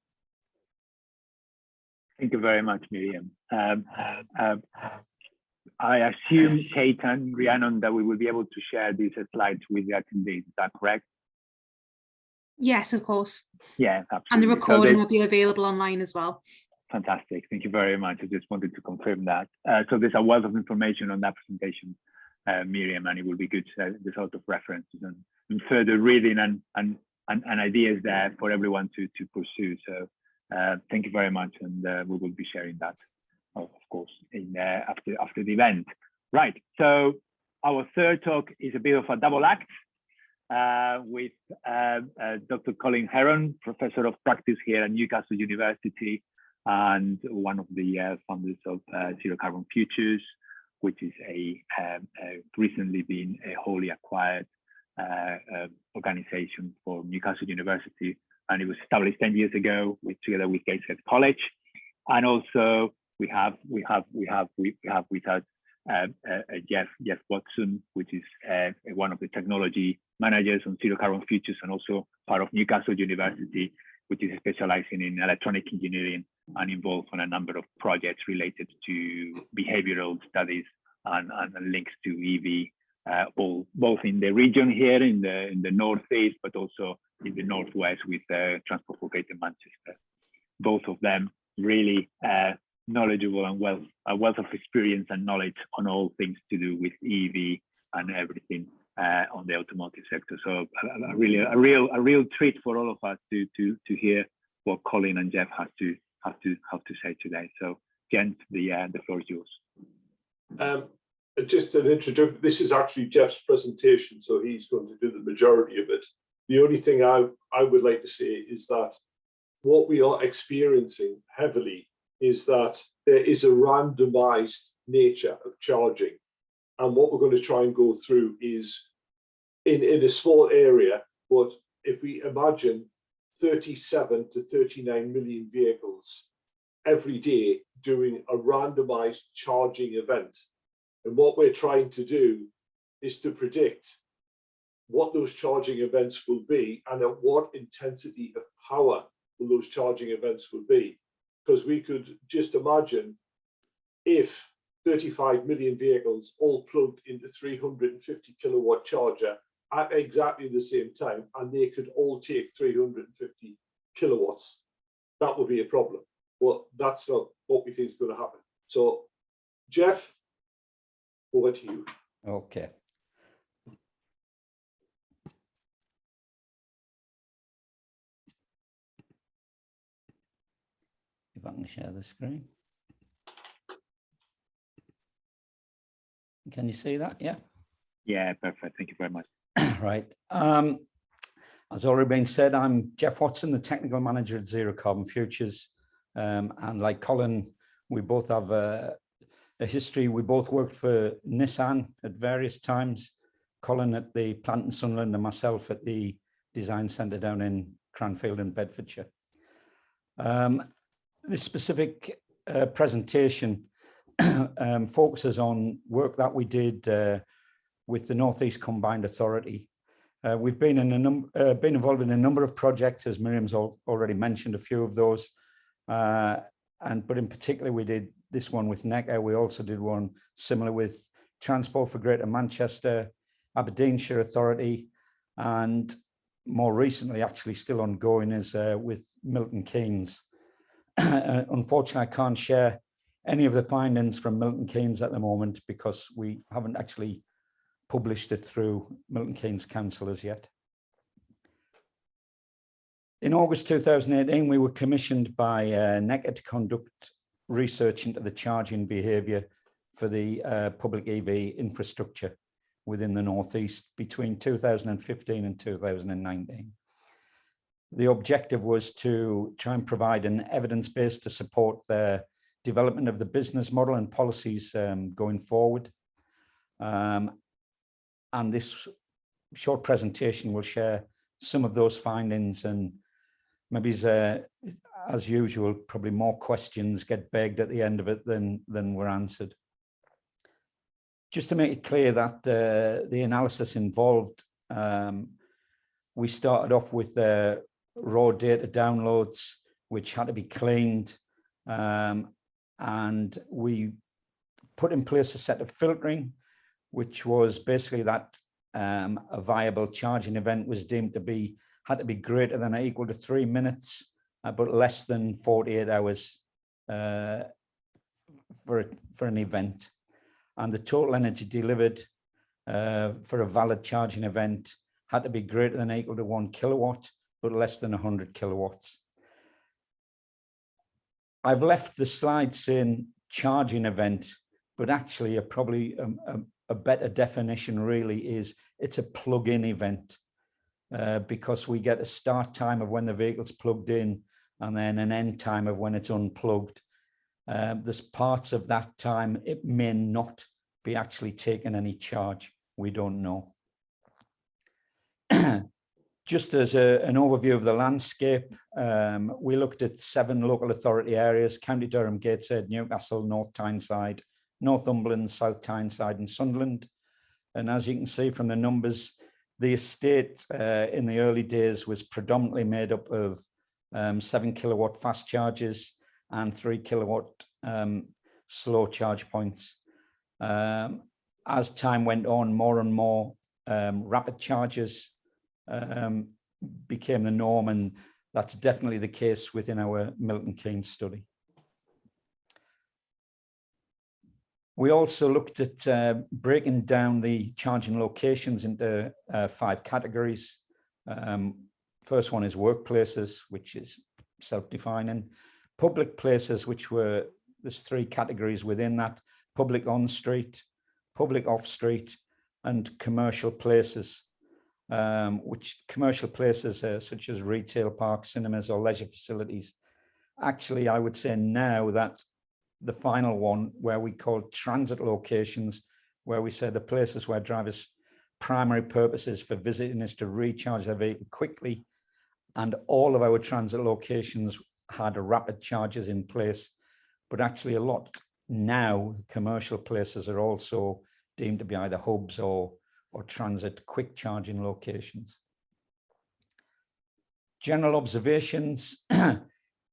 Thank you very much, Myriam. I assume, Kate and Rhiannon, that we will be able to share these slides with the attendees. Is that correct? Yes, of course. Yeah, absolutely. And the recording will be available online as well. Fantastic. Thank you very much. I just wanted to confirm that. So there's a wealth of information on that presentation, Myriam, and it will be good the sort of references and further reading and ideas there for everyone to pursue. So thank you very much, and we will be sharing that, of course, in after the event. Right. So our third talk is a bit of a double act with Dr. Colin Herron, Professor of Practice here at Newcastle University, and one of the founders of Zero Carbon Futures, which is a recently been a wholly acquired organization for Newcastle University, and it was established 10 years ago together with Gateshead College. And also we have with us Geoff Watson, which is one of the technology managers on Zero Carbon Futures, and also part of Newcastle University, which is specializing in electronic engineering and involved on a number of projects related to behavioral studies and links to EV, both in the region here in the northeast, but also in the northwest with Transport for Greater Manchester. Both of them really knowledgeable and a wealth of experience and knowledge on all things to do with EV and everything on the automotive sector. So a real treat for all of us to hear what Colin and Geoff have to say today. So Gent, the floor is yours. Just an introduction. This is actually Geoff's presentation, so he's going to do the majority of it. The only thing I would like to say is that what we are experiencing heavily is that there is a randomized nature of charging. And what we're going to try and go through is in a small area, but if we imagine 37 to 39 million vehicles every day doing a randomized charging event. And what we're trying to do is to predict what those charging events will be and at what intensity of power will those charging events will be. Because we could just imagine if 35 million vehicles all plugged into 350 kilowatt charger at exactly the same time, and they could all take 350 kilowatts, that would be a problem. Well, that's not what we think is going to happen. So, Geoff, over to you. Okay. If I can share the screen. Can you see that? Yeah. Yeah, perfect. Thank you very much. Right. As already been said, I'm Geoff Watson, the technical manager at Zero Carbon Futures. And like Colin, we both have a history. We both worked for Nissan at various times. Colin at the plant in Sunderland and myself at the design centre down in Cranfield in Bedfordshire. This specific presentation focuses on work that we did with the North East Combined Authority. We've been involved in a number of projects, as Myriam's already mentioned a few of those. but in particular, we did this one with Necker. We also did one similar with Transport for Greater Manchester, Aberdeenshire Authority, and more recently, actually still ongoing, is with Milton Keynes. Unfortunately, I can't share any of the findings from Milton Keynes at the moment because we haven't actually published it through Milton Keynes Council as yet. In August 2018, we were commissioned by Necker to conduct research into the charging behaviour for the public EV infrastructure within the Northeast between 2015 and 2019. The objective was to try and provide an evidence base to support the development of the business model and policies going forward. And this short presentation will share some of those findings, and maybe as usual, probably more questions get begged at the end of it than were answered. Just to make it clear that the analysis involved, we started off with raw data downloads, which had to be cleaned, and we put in place a set of filtering, which was basically that a viable charging event was deemed to be, had to be greater than or equal to 3 minutes, but less than 48 hours for an event. And the total energy delivered for a valid charging event had to be greater than or equal to 1 kilowatt, but less than 100 kilowatts. I've left the slide saying charging event, but actually probably a better definition really is it's a plug-in event, because we get a start time of when the vehicle's plugged in and then an end time of when it's unplugged. There's parts of that time it may not be actually taking any charge. We don't know. Just as an overview of the landscape, we looked at 7 local authority areas: County Durham, Gateshead, Newcastle, North Tyneside, Northumberland, South Tyneside and Sunderland. And as you can see from the numbers, the estate in the early days was predominantly made up of 7 kilowatt fast chargers and 3 kilowatt slow charge points. As time went on, more and more rapid chargers became the norm, and that's definitely the case within our Milton Keynes study. We also looked at breaking down the charging locations into 5 categories. First one is workplaces, which is self-defining. Public places, which were, there's 3 categories within that: public on-street, public off-street, and commercial places. Which commercial places such as retail parks, cinemas or leisure facilities. Actually, I would say now that the final one, where we call transit locations, where we say the places where drivers' primary purposes for visiting is to recharge their vehicle quickly, and all of our transit locations had rapid chargers in place. But actually a lot now, commercial places are also deemed to be either hubs or transit quick charging locations. General observations,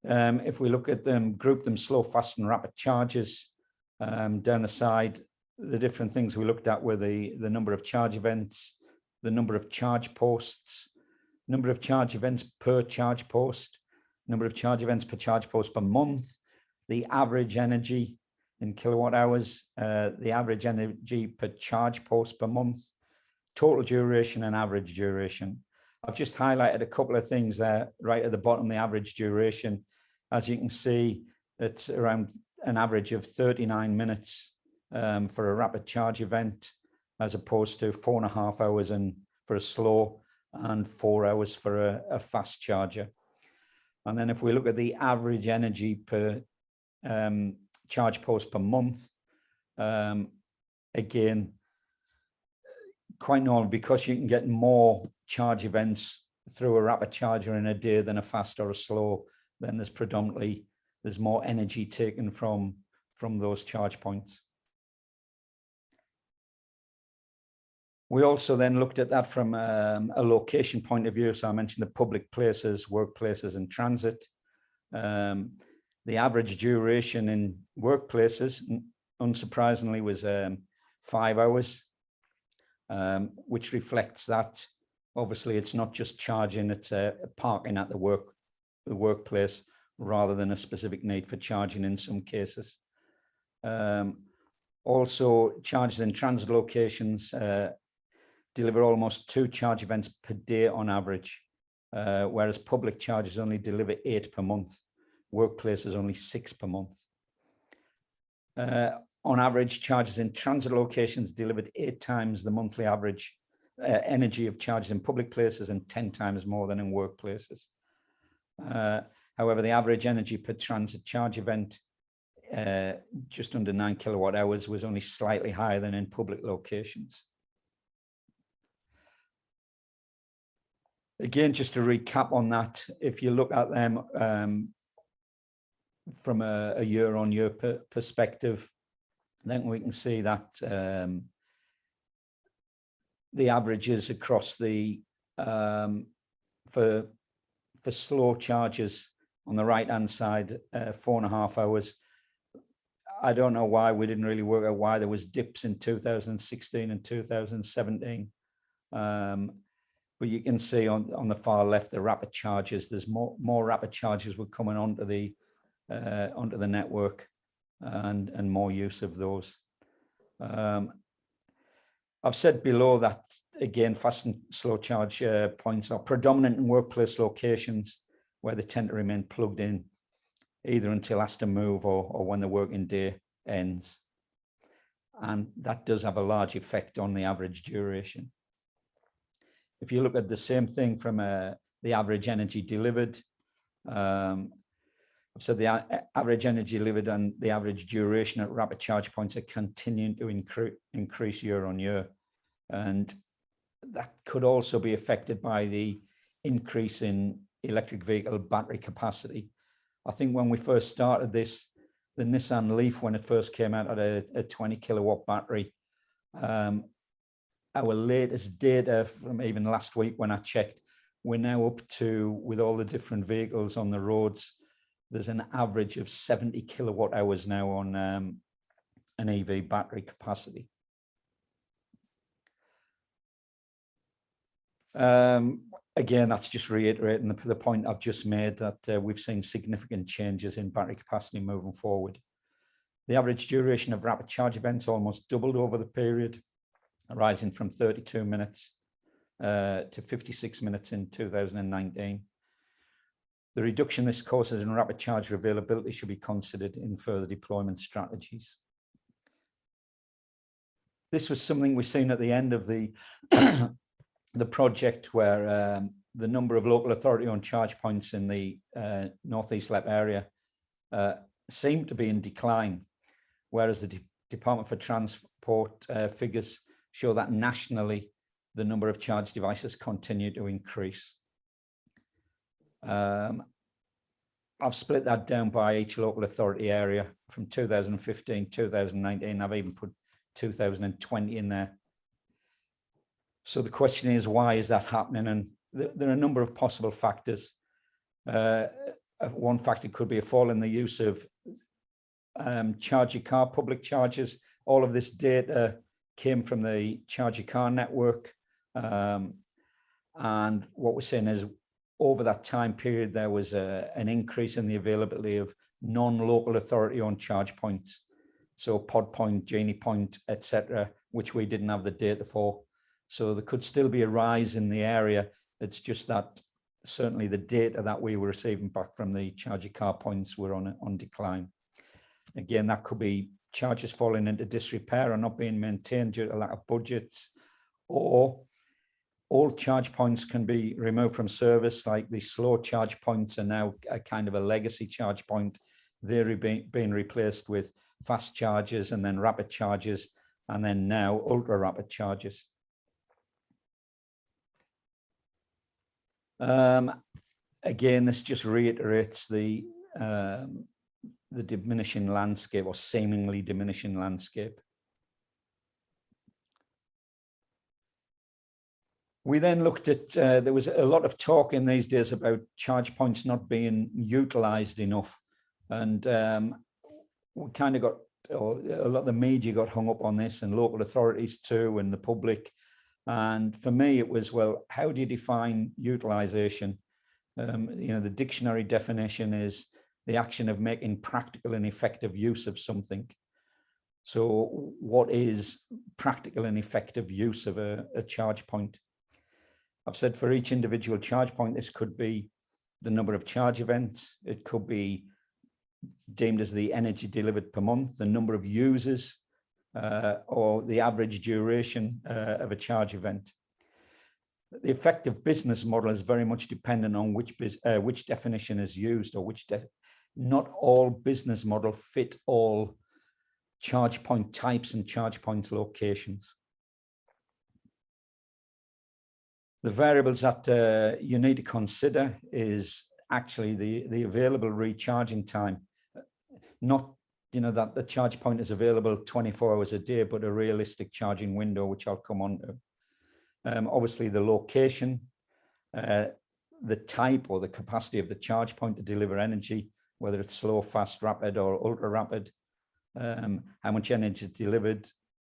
if we look at them, group them slow, fast and rapid charges. Down the side, the different things we looked at were the number of charge events, the number of charge posts, number of charge events per charge post, number of charge events per charge post per month, the average energy in kilowatt hours, the average energy per charge post per month, total duration and average duration. I've just highlighted a couple of things there right at the bottom, the average duration. As you can see, it's around an average of 39 minutes for a rapid charge event, as opposed to 4.5 hours for a slow and 4 hours for a fast charger. And then if we look at the average energy per charge post per month, again, quite normal, because you can get more charge events through a rapid charger in a day than a fast or a slow, then there's more energy taken from those charge points. We also then looked at that from a location point of view. So I mentioned the public places, workplaces and transit. The average duration in workplaces, unsurprisingly, was 5 hours, which reflects that obviously it's not just charging, it's parking at the workplace rather than a specific need for charging in some cases. Also, charges in transit locations deliver almost 2 charge events per day on average, whereas public charges only deliver 8 per month. Workplaces only 6 per month. On average, charges in transit locations delivered 8 times the monthly average energy of charges in public places and 10 times more than in workplaces. However, the average energy per transit charge event, just under 9 kilowatt hours, was only slightly higher than in public locations. Again, just to recap on that, if you look at them from a year-on-year perspective, then we can see that the averages across the for slow charges on the right-hand side, 4.5 hours. I don't know why we didn't really work out why there was dips in 2016 and 2017. But you can see on the far left, the rapid charges, there's more rapid charges were coming onto the network and more use of those. I've said below that, again, fast and slow charge points are predominant in workplace locations where they tend to remain plugged in either until asked to move or when the working day ends. And that does have a large effect on the average duration. If you look at the same thing from the average energy delivered, so the average energy delivered and the average duration at rapid charge points are continuing to increase year on year. And that could also be affected by the increase in electric vehicle battery capacity. I think when we first started this, the Nissan Leaf, when it first came out, had a 20 kilowatt battery. Our latest data from even last week when I checked, we're now up to, with all the different vehicles on the roads, there's an average of 70 kilowatt hours now on an EV battery capacity. Again, that's just reiterating the point I've just made, that we've seen significant changes in battery capacity moving forward. The average duration of rapid charge events almost doubled over the period, rising from 32 minutes to 56 minutes in 2019. The reduction this causes in rapid charger availability should be considered in further deployment strategies. This was something we've seen at the end of the the project, where the number of local authority-owned charge points in the Northeast LEP area seemed to be in decline, whereas the Department for Transport figures show that nationally the number of charge devices continue to increase. I've split that down by each local authority area from 2015, 2019. I've even put 2020 in there. So the question is, why is that happening? And there are a number of possible factors. One factor could be a fall in the use of charge your car public chargers. All of this data came from the charge your car network. And what we're saying is, over that time period, there was an increase in the availability of non-local authority-owned charge points. So Pod Point, Genie Point, etc., which we didn't have the data for. So there could still be a rise in the area. It's just that certainly the data that we were receiving back from the charge your car points were on decline. Again, that could be charges falling into disrepair or not being maintained due to lack of budgets, or all charge points can be removed from service, like the slow charge points are now a kind of a legacy charge point. They're being replaced with fast chargers and then rapid chargers, and then now ultra rapid chargers. Again, this just reiterates the diminishing landscape, or seemingly diminishing landscape. We then looked at, there was a lot of talk in these days about charge points not being utilized enough. And we kind of got, or a lot of the media got hung up on this, and local authorities too, and the public. And for me, it was, well, how do you define utilization? The dictionary definition is the action of making practical and effective use of something. So what is practical and effective use of a charge point? I've said for each individual charge point, this could be the number of charge events. It could be deemed as the energy delivered per month, the number of users, or the average duration of a charge event. The effective business model is very much dependent on which definition is used, or not all business model fit all charge point types and charge point locations. The variables that you need to consider is actually the available recharging time. Not that the charge point is available 24 hours a day, but a realistic charging window, which I'll come on to. Obviously the location, the type or the capacity of the charge point to deliver energy, whether it's slow, fast, rapid, or ultra rapid, how much energy is delivered,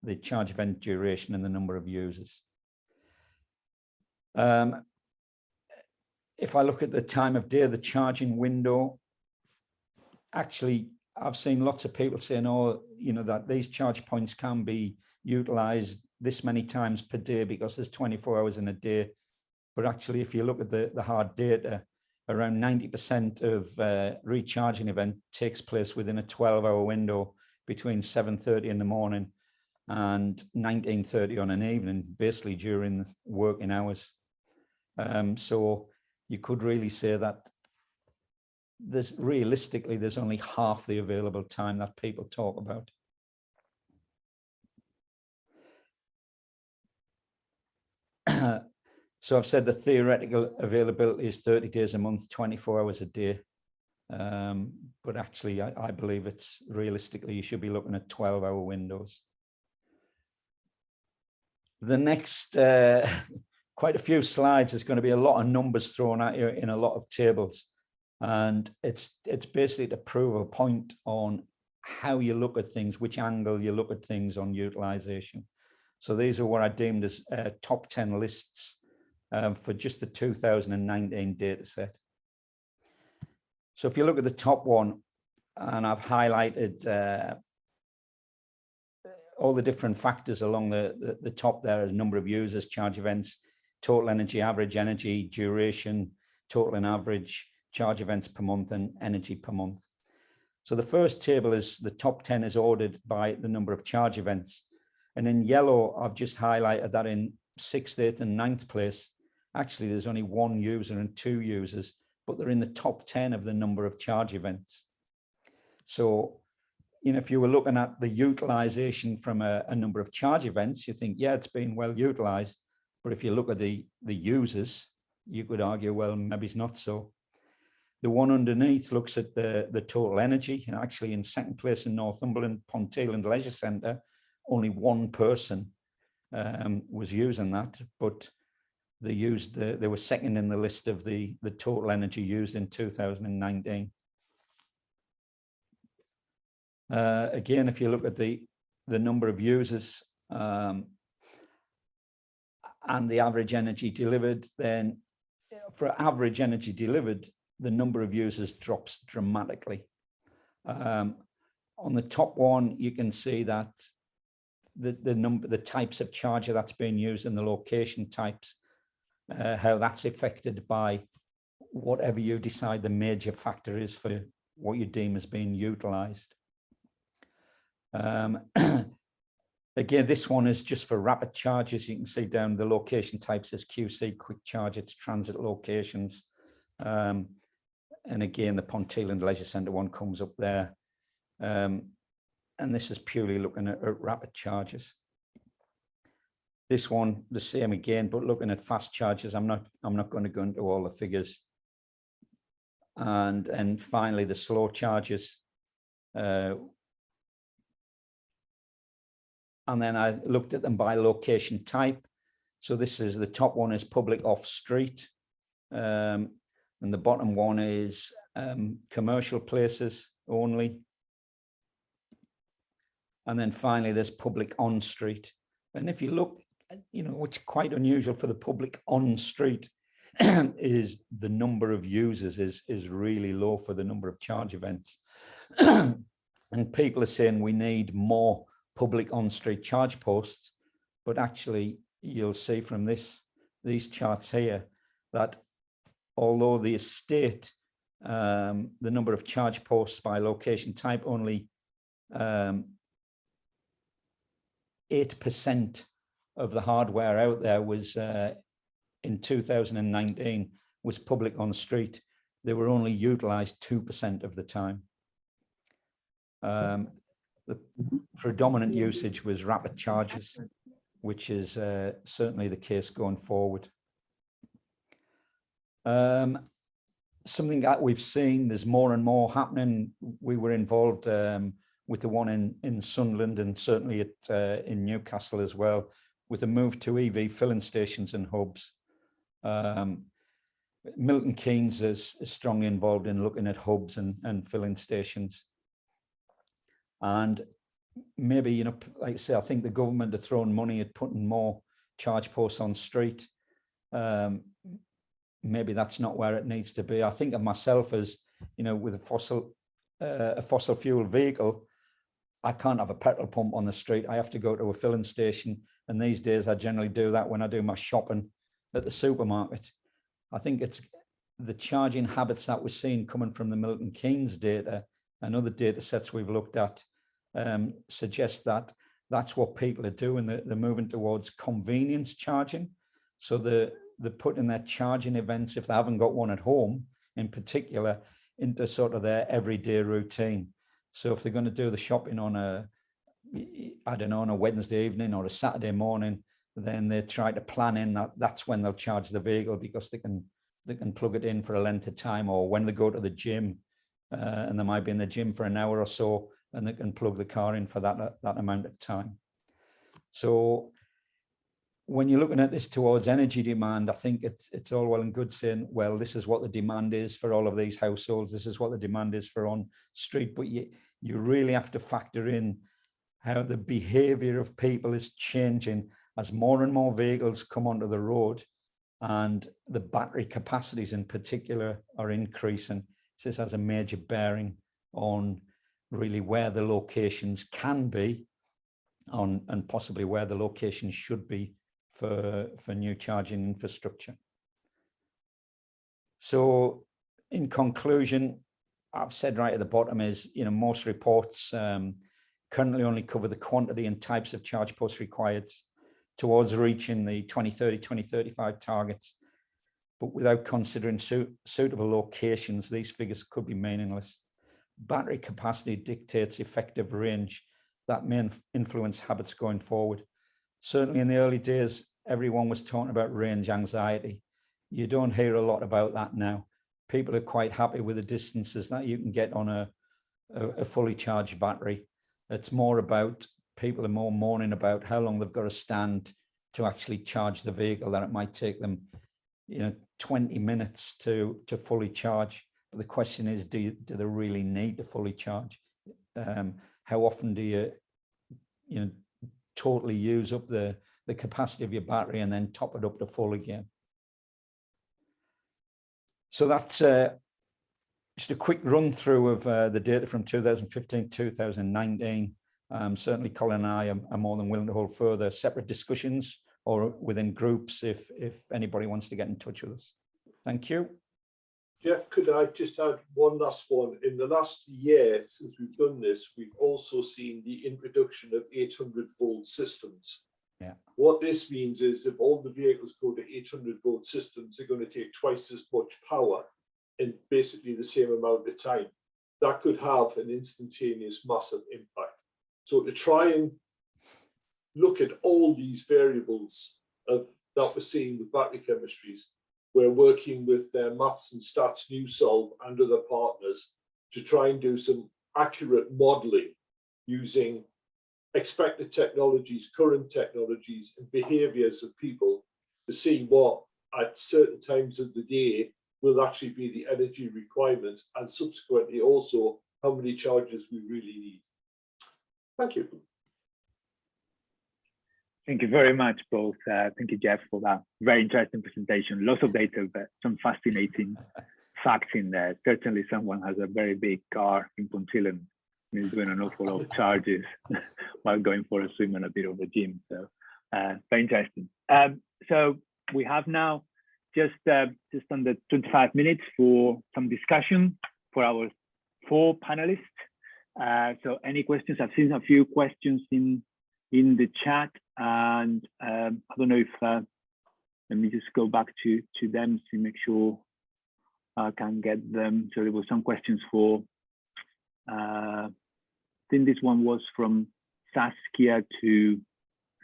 the charge event duration, and the number of users. If I look at the time of day, the charging window, actually, I've seen lots of people saying, oh, that these charge points can be utilized this many times per day because there's 24 hours in a day. But actually, if you look at the hard data, around 90% of recharging event takes place within a 12-hour window between 7:30 in the morning and 19:30 on an evening, basically during working hours. So you could really say that realistically, there's only half the available time that people talk about. So I've said the theoretical availability is 30 days a month, 24 hours a day. But actually, I believe it's realistically, you should be looking at 12-hour windows. The next, quite a few slides, there's going to be a lot of numbers thrown at you in a lot of tables. And it's basically to prove a point on how you look at things, which angle you look at things on utilization. So these are what I deemed as top 10 lists for just the 2019 data set. So if you look at the top one, and I've highlighted all the different factors along the top there, as number of users, charge events, total energy, average energy, duration, total and average, charge events per month, and energy per month. So the first table is the top 10 is ordered by the number of charge events. And in yellow, I've just highlighted that in 6th, 8th, and 9th place, actually there's only 1 user and 2 users, but they're in the top 10 of the number of charge events. So, if you were looking at the utilization from a number of charge events, you think, yeah, it's been well utilized. But if you look at the users, you could argue, well, maybe it's not so. The one underneath looks at the total energy. And actually, in 2nd place in Northumberland, Ponteland Leisure Centre, only 1 person was using that, but they were 2nd in the list of the total energy used in 2019. Again, if you look at the number of users and the average energy delivered, then for average energy delivered, the number of users drops dramatically. On the top one, you can see that the types of charger that's being used and the location types, how that's affected by whatever you decide the major factor is for what you deem as being utilized. Again, this one is just for rapid charges. You can see down the location types as QC, quick charge, it's transit locations. And again, the Ponteland Leisure Centre one comes up there. And this is purely looking at rapid charges. This one, the same again, but looking at fast charges. I'm not going to go into all the figures. And finally, the slow charges. And then I looked at them by location type. So this is the top one is public off street. And the bottom one is commercial places. only. And then finally, there's public on street. And if you look, what's quite unusual for the public on street is the number of users is really low for the number of charge events. And people are saying we need more public on street charge posts, but actually you'll see from these charts here that although the estate, the number of charge posts by location type, only 8% of the hardware out there was in 2019 was public on street. They were only utilized 2% of the time. The predominant usage was rapid charges, which is certainly the case going forward. Something that we've seen, there's more and more happening. We were involved with the one in Sunderland and certainly in Newcastle as well, with the move to EV filling stations and hubs. Milton Keynes is strongly involved in looking at hubs and filling stations. And maybe, like I say, I think the government are throwing money at putting more charge posts on street. Maybe that's not where it needs to be. I think of myself as, with a fossil fuel vehicle, I can't have a petrol pump on the street. I have to go to a filling station. And these days I generally do that when I do my shopping at the supermarket. I think it's the charging habits that we're seeing coming from the Milton Keynes data and other data sets we've looked at suggest that that's what people are doing. They're moving towards convenience charging. So they're putting their charging events, if they haven't got one at home in particular, into sort of their everyday routine. So if they're going to do the shopping on on a Wednesday evening or a Saturday morning, then they try to plan in that's when they'll charge the vehicle, because they can plug it in for a length of time, or when they go to the gym and they might be in the gym for an hour or so, and they can plug the car in for that amount of time. So when you're looking at this towards energy demand, I think it's all well and good saying, well, this is what the demand is for all of these households. This is what the demand is for on street. But you really have to factor in how the behavior of people is changing as more and more vehicles come onto the road, and the battery capacities in particular are increasing. So this has a major bearing on really where the locations can be and possibly where the locations should be for new charging infrastructure. So in conclusion, I've said right at the bottom is, most reports currently only cover the quantity and types of charge posts required towards reaching the 2030, 2035 targets. But without considering suitable locations, these figures could be meaningless. Battery capacity dictates effective range that may influence habits going forward. Certainly in the early days, everyone was talking about range anxiety. You don't hear a lot about that now. People are quite happy with the distances that you can get on a fully charged battery. It's more about, people are more moaning about how long they've got to stand to actually charge the vehicle, that it might take them 20 minutes to fully charge. But the question is, do they really need to fully charge? How often do you totally use up the capacity of your battery and then top it up to full again? So that's just a quick run through of the data from 2015, 2019. Certainly Colin and I are more than willing to hold further separate discussions or within groups if anybody wants to get in touch with us. Thank you. Geoff, could I just add one last one? In the last year since we've done this, we've also seen the introduction of 800-volt systems. Yeah. What this means is if all the vehicles go to 800-volt systems, they're going to take twice as much power in basically the same amount of time. That could have an instantaneous massive impact. So to try and look at all these variables that we're seeing with battery chemistries, we're working with Maths and Stats NewSolve and other partners to try and do some accurate modeling using expected technologies, current technologies, and behaviors of people to see what at certain times of the day will actually be the energy requirements, and subsequently also how many chargers we really need. Thank you. Thank you very much, both. Thank you, Geoff, for that very interesting presentation. Lots of data, but some fascinating facts in there. Certainly someone has a very big car in Pontillen and is doing an awful lot of charges while going for a swim and a bit of a gym. So very interesting. So we have now just under 25 minutes for some discussion for our 4 panelists. So any questions? I've seen a few questions in the chat, and I don't know if let me just go back to them to make sure I can get them. So there were some questions for I think this one was from Saskia to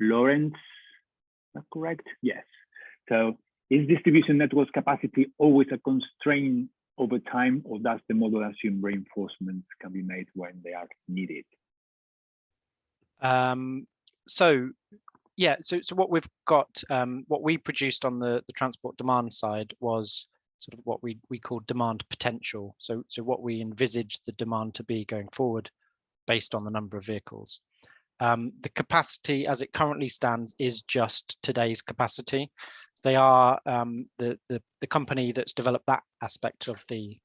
Laurence. Is that correct? Yes. So is distribution networks capacity always a constraint over time, or does the model assume reinforcements can be made when they are needed? So what we've got, what we produced on the transport demand side was sort of what we call demand potential. So what we envisage the demand to be going forward based on the number of vehicles. The capacity as it currently stands is just today's capacity. They are the company that's developed that aspect of the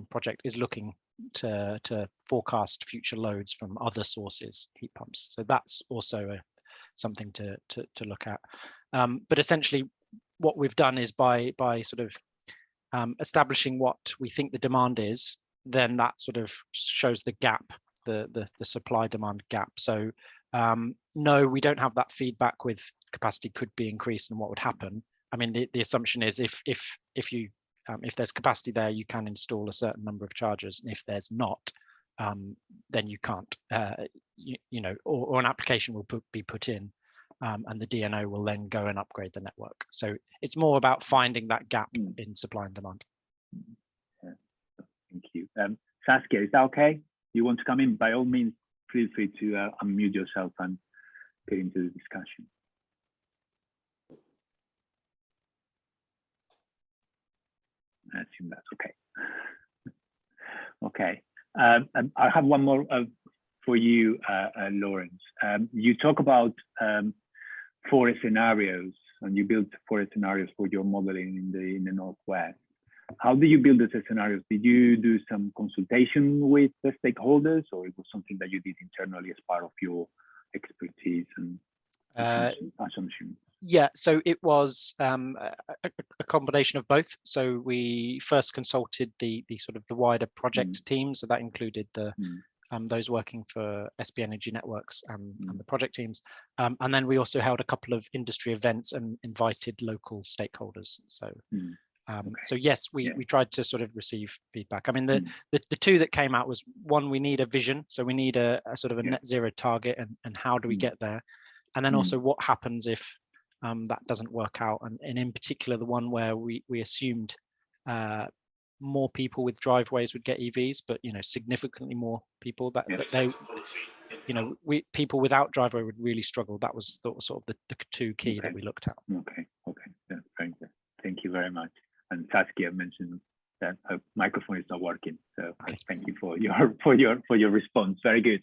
project is looking to forecast future loads from other sources, heat pumps. So that's also something to look at. But essentially, what we've done is by sort of establishing what we think the demand is, then that sort of shows the gap, the supply demand gap. So no, we don't have that feedback with capacity could be increased and what would happen. I mean, the assumption is if there's capacity there, you can install a certain number of chargers, and if there's not, then you can't. You know, or an application will be put in, and the DNO will then go and upgrade the network. So it's more about finding that gap in supply and demand. Yeah. Thank you. Saskia, is that okay? You want to come in? By all means, feel free to unmute yourself and get into the discussion. I assume that's okay. Okay. I have one more for you, Laurence. You talk about 4 scenarios, and you built 4 scenarios for your modeling in the Northwest. How do you build those scenarios? Did you do some consultation with the stakeholders, or it was something that you did internally as part of your expertise and assumption? Yeah, so it was a combination of both. So we first consulted the sort of the wider project team. So that included the those working for SB Energy Networks and the project teams. And then we also held a couple of industry events and invited local stakeholders. So so yes, we tried to sort of receive feedback. I mean, the 2 that came out was, one, we need a vision. So we need a sort of a net zero target, and how do we get there? And then also what happens if that doesn't work out, and in particular the one where we assumed more people with driveways would get EVs, but significantly more people that they people without driveway would really struggle. That was sort of the 2 key that we looked at. Okay, yeah, thank you very much. And Saskia mentioned that her microphone is not working, so thank you for your response. Very good.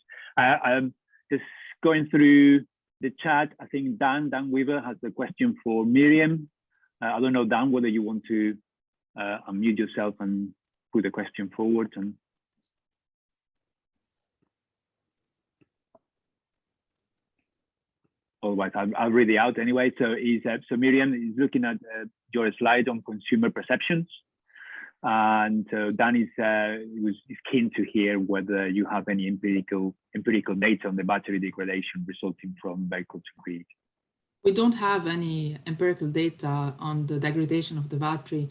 Just going through the chat, I think Dan Weaver has a question for Myriam. I don't know, Dan, whether you want to unmute yourself and put the question forward. And otherwise, I'll read it out anyway. So Myriam is looking at your slide on consumer perceptions, and Dan is keen to hear whether you have any empirical data on the battery degradation resulting from vehicle to grid. We don't have any empirical data on the degradation of the battery.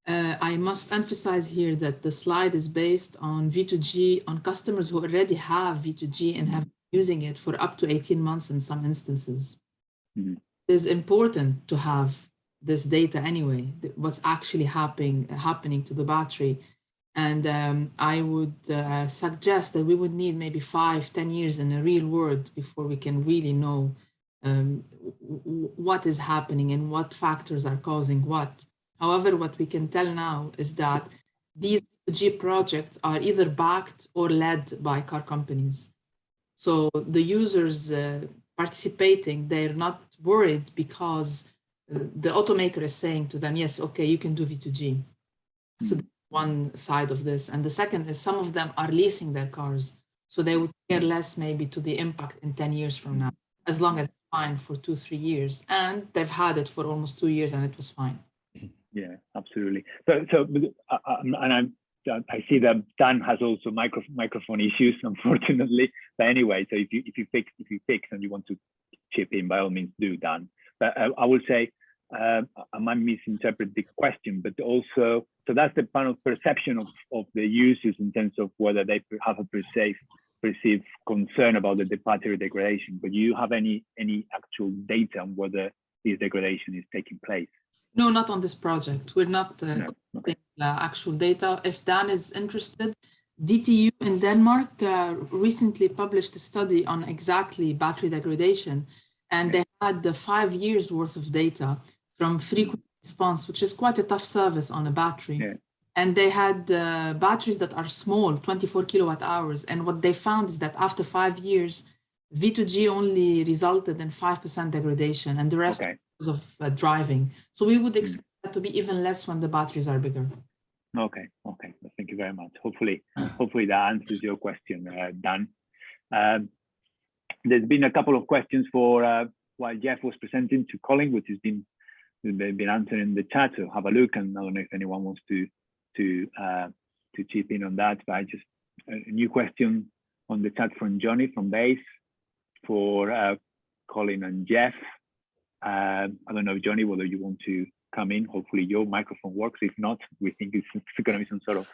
I must emphasize here that the slide is based on V2G, on customers who already have V2G and have been using it for up to 18 months in some instances. It is important to have this data anyway, what's actually happening to the battery. And I would suggest that we would need maybe 5-10 years in the real world before we can really know what is happening and what factors are causing what. However, what we can tell now is that these V2G projects are either backed or led by car companies. So the users participating, they're not worried because the automaker is saying to them, yes, okay, you can do V2G. So that's one side of this. And the second is some of them are leasing their cars. So they would care less maybe to the impact in 10 years from now, as long as it's fine for 2-3 years. And they've had it for almost 2 years and it was fine. Yeah, absolutely. And I see that Dan has also microphone issues, unfortunately. But anyway, so if you fix and you want to chip in, by all means do, Dan. But I will say I might misinterpret the question, but also so that's the kind of perception of the users in terms of whether they have a perceived concern about the battery degradation. But do you have any actual data on whether this degradation is taking place? No, not on this project. We're not collecting actual data. If Dan is interested, DTU in Denmark recently published a study on exactly battery degradation, and they had the 5 years worth of data from frequent response, which is quite a tough service on a battery. Yeah. And they had batteries that are small, 24 kilowatt hours. And what they found is that after 5 years, V2G only resulted in 5% degradation, and the rest of driving. So we would expect that to be even less when the batteries are bigger. Okay. Thank you very much. Hopefully that answers your question, Dan. There's been a couple of questions for while Geoff was presenting to Colin, which has been answered in the chat. So have a look, and I don't know if anyone wants to chip in on that. But I just a new question on the chat from Johnny from Base for Colin and Geoff. I don't know, Johnny, whether you want to come in. Hopefully your microphone works. If not, we think it's going to be some sort of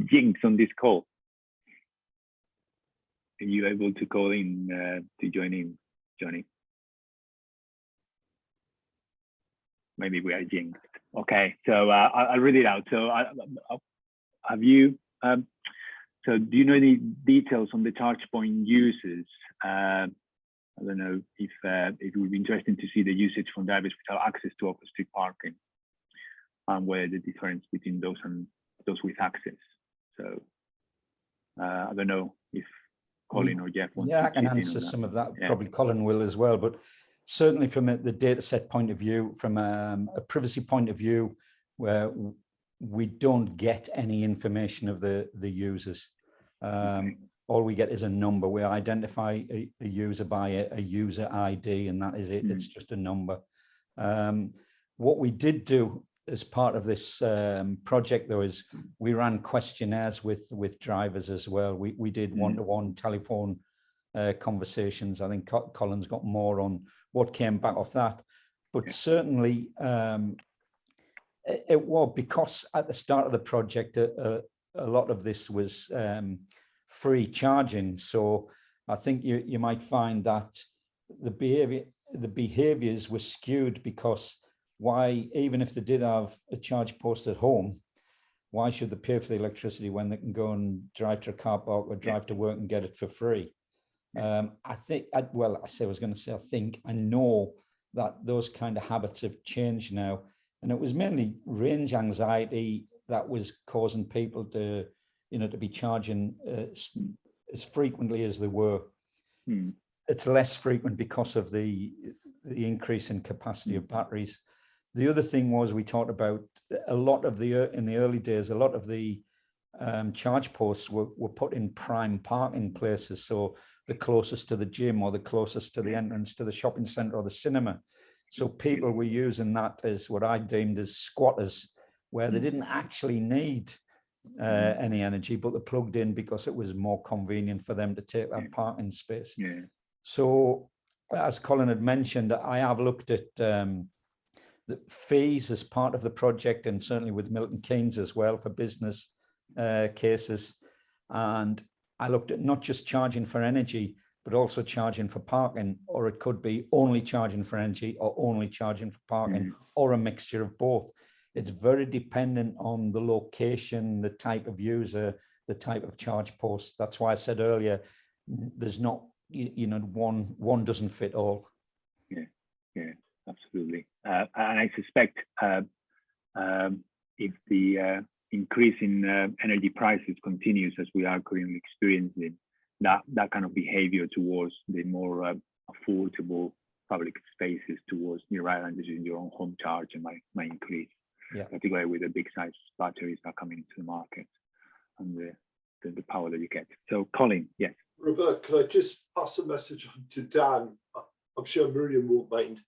jinx on this call. Are you able to call in to join in, Johnny? Maybe we are jinxed. Okay, so I'll read it out. So have you? So do you know any details on the charge point users? I don't know if it would be interesting to see the usage from drivers without access to off-street parking, and where the difference between those and those with access. So I don't know if Colin or Geoff wants to. I can answer some of that. Yeah. Probably Colin will as well, but certainly from the data set point of view, from a privacy point of view, where we don't get any information of the users. All we get is a number. We identify a user by a user ID, and that is it. It's just a number. What we did do as part of this project, though, is we ran questionnaires with drivers as well. We did one-to-one telephone conversations. I think Colin's got more on what came back off that. But certainly, it was because at the start of the project, a lot of this was free charging. So I think you might find that the behaviors were skewed, because why, even if they did have a charge post at home, why should they pay for the electricity when they can go and drive to a car park or drive to work and get it for free? I know that those kind of habits have changed now, and it was mainly range anxiety that was causing people to be charging as frequently as they were. It's less frequent because of the increase in capacity of batteries. The other thing was, we talked about a lot of in the early days, a lot of the charge posts were put in prime parking places. So the closest to the gym, or the closest to the entrance to the shopping center or the cinema. So people were using that as what I deemed as squatters, where they didn't actually need any energy, but they plugged in because it was more convenient for them to take that parking space. So as Colin had mentioned, I have looked at the fees as part of the project, and certainly with Milton Keynes as well for business cases. And I looked at not just charging for energy, but also charging for parking, or it could be only charging for energy or only charging for parking, or a mixture of both. It's very dependent on the location, the type of user, the type of charge post. That's why I said earlier, there's not, one doesn't fit all. Yeah, absolutely. And I suspect if the increase in energy prices continues as we are currently experiencing, that kind of behavior towards the more affordable public spaces towards near islands in your own home charge might increase, particularly with the big size batteries that are coming into the market and the power that you get. So Colin, yes. Robert, can I just pass a message on to Dan? I'm sure Myriam won't mind.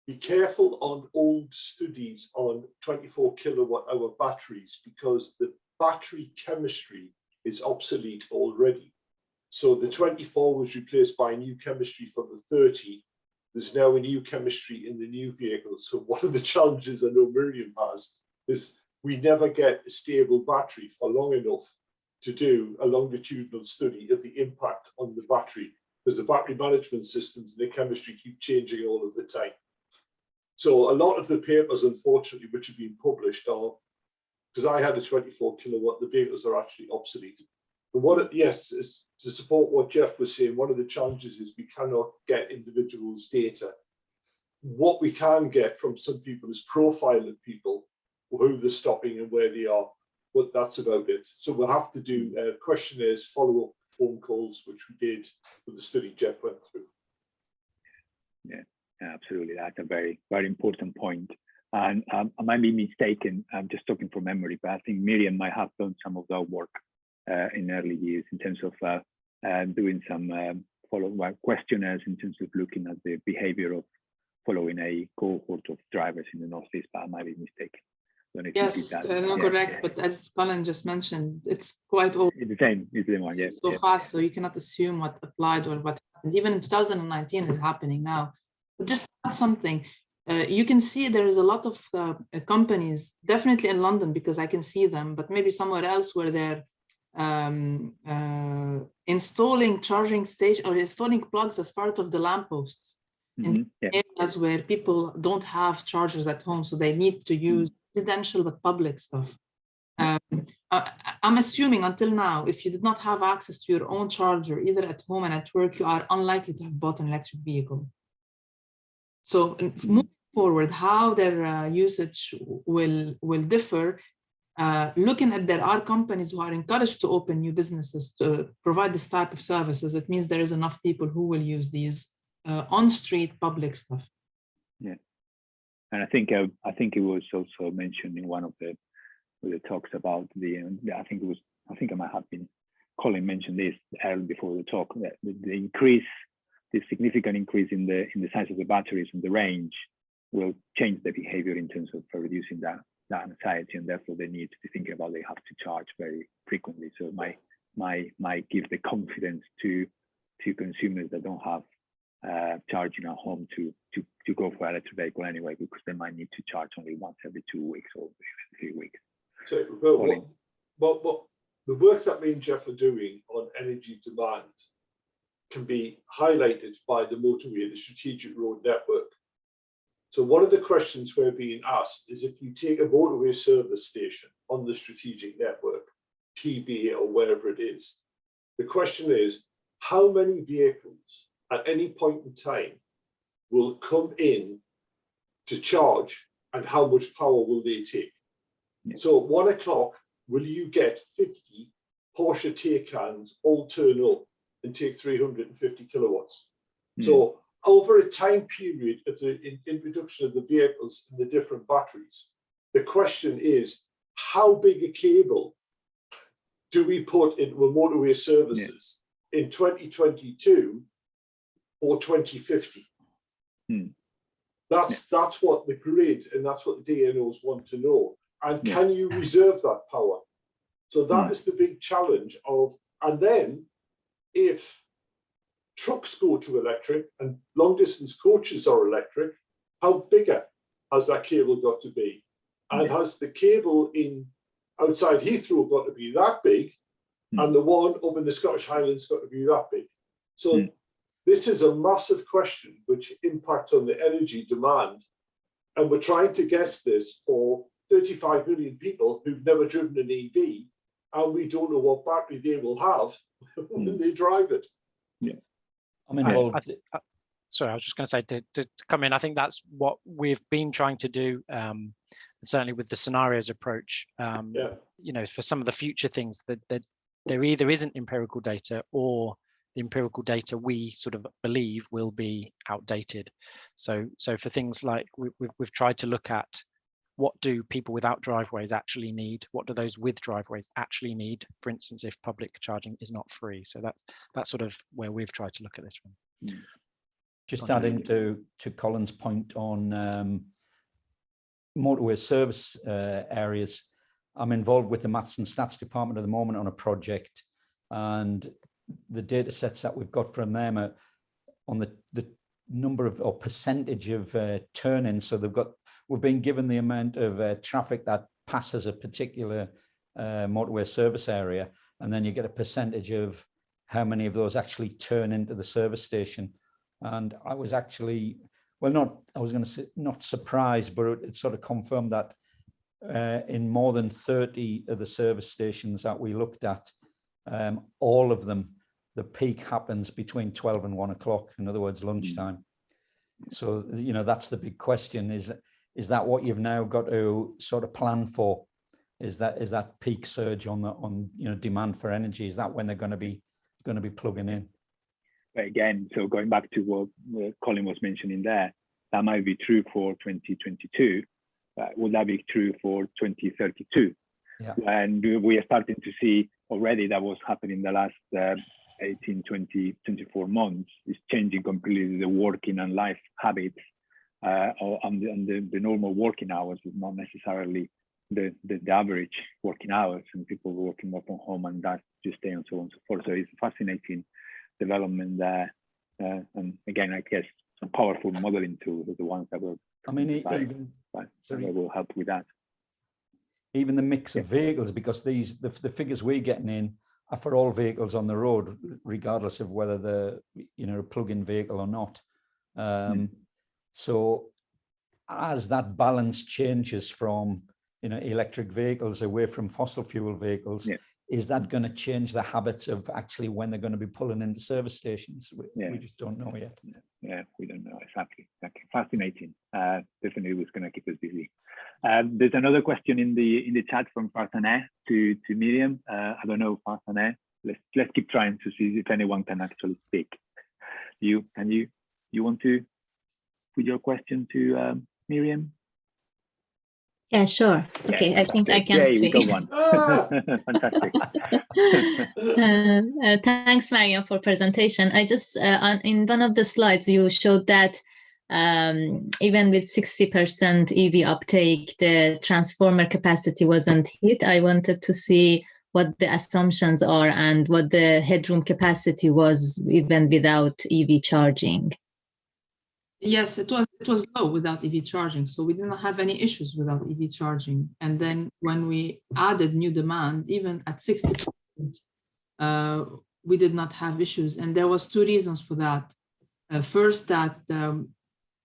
Be careful on old studies on 24 kilowatt hour batteries, because the battery chemistry is obsolete already. So the 24 was replaced by a new chemistry from the 30. There's now a new chemistry in the new vehicles. So one of the challenges I know Myriam has is we never get a stable battery for long enough to do a longitudinal study of the impact on the battery, because the battery management systems and the chemistry keep changing all of the time. So a lot of the papers, unfortunately, which have been published are, because I had a 24 kilowatt, the vehicles are actually obsolete. But yes, to support what Geoff was saying, one of the challenges is we cannot get individuals' data. What we can get from some people is profile of people, who they're stopping and where they are, but that's about it. So we'll have to do questionnaires, follow-up phone calls, which we did with the study Geoff went through. Yeah, absolutely. That's a very, very important point. And I might be mistaken, I'm just talking from memory, but I think Myriam might have done some of that work in early years in terms of doing some follow-up questionnaires in terms of looking at the behavior of following a cohort of drivers in the Northeast, but I might be mistaken. Yes, no, correct. But as Colin just mentioned, it's quite old. It's the same. It's the one, yes. So fast, so you cannot assume what applied or what happened. Even in 2019 is happening now. But just something, you can see there is a lot of companies, definitely in London because I can see them, but maybe somewhere else where they're installing charging station or installing plugs as part of the lampposts in areas where people don't have chargers at home, so they need to use residential but public stuff. I'm assuming until now, if you did not have access to your own charger, either at home and at work, you are unlikely to have bought an electric vehicle. So moving forward, how their usage will differ, looking at there are companies who are encouraged to open new businesses to provide this type of services. It means there is enough people who will use these on-street public stuff. Yeah, and I think it was also mentioned in one of the talks about the. I think I might have been. Colin mentioned this earlier before the talk, that the significant increase in the size of the batteries and the range will change the behavior in terms of reducing that anxiety, and therefore they need to be thinking about they have to charge very frequently. So it might give the confidence to consumers that don't have charging at home to go for electric vehicle anyway, because they might need to charge only once every 2 weeks or 3 weeks. So what the work that me and Geoff are doing on energy demand can be highlighted by the motorway and the strategic road network. So one of the questions we're being asked is, if you take a motorway service station on the strategic network, TB or wherever it is, the question is, how many vehicles at any point in time will come in to charge, and how much power will they take? Yeah. So at 1 o'clock, will you get 50 Porsche Taycans all turn up and take 350 kilowatts? So over a time period of the introduction of the vehicles and the different batteries, the question is, how big a cable do we put into a motorway services in 2022 or 2050? That's what the grid and that's what the DNOs want to know. And can you reserve that power? So that is the big challenge of, and then if trucks go to electric and long distance coaches are electric, how bigger has that cable got to be? And has the cable in outside Heathrow got to be that big? And the one up in the Scottish Highlands got to be that big? So this is a massive question which impacts on the energy demand. And we're trying to guess this for 35 million people who've never driven an EV, and we don't know what battery they will have when they drive it. I'm involved. sorry, I was just going to say to come in. I think that's what we've been trying to do, certainly with the scenarios approach. You know, for some of the future things that there either isn't empirical data, or the empirical data we sort of believe will be outdated. So for things like we've tried to look at, what do people without driveways actually need? What do those with driveways actually need? For instance, if public charging is not free. So that's sort of where we've tried to look at this one. Just adding to Colin's point on motorway service areas, I'm involved with the Maths and Stats department at the moment on a project, and the data sets that we've got from them are on the number of or percentage of turn-ins. So we've been given the amount of traffic that passes a particular motorway service area, and then you get a percentage of how many of those actually turn into the service station. And I was actually, not surprised, but it sort of confirmed that in more than 30 of the service stations that we looked at, all of them, the peak happens between 12 and 1 o'clock, in other words, lunchtime. So, you know, that's the big question, is that what you've now got to sort of plan for? Is that peak surge on you know, demand for energy? Is that when they're going to be plugging in? But again, so going back to what Colin was mentioning there, that might be true for 2022. Would that be true for 2032? Yeah. And we are starting to see already that was happening in the last 18, 20, 24 months, is changing completely the working and life habits on the normal working hours, is not necessarily the average working hours, and people working more from home and that just stay and so on and so forth. So it's a fascinating development there. And again, I guess some powerful modeling tools are the ones that will, will help with that. Even the mix of vehicles, because the figures we're getting in are for all vehicles on the road, regardless of whether they're, you know, a plug-in vehicle or not. So as that balance changes from, you know, electric vehicles away from fossil fuel vehicles, is that going to change the habits of actually when they're going to be pulling into service stations? We just don't know yet. Yeah, we don't know exactly. Fascinating. Definitely was going to keep us busy. There's another question in the chat from Farsaneh to Myriam. I don't know, Farsaneh. Let's keep trying to see if anyone can actually speak. You want to put your question to Myriam? Yeah, sure. Okay, I think I can speak. We got one. Fantastic. Thanks, Myriam, for presentation. I just, in one of the slides, you showed that even with 60% EV uptake, the transformer capacity wasn't hit. I wanted to see what the assumptions are and what the headroom capacity was even without EV charging. Yes, it was low without EV charging, so we didn't have any issues without EV charging. And then when we added new demand, even at 60%, we did not have issues. And there was two reasons for that. First, that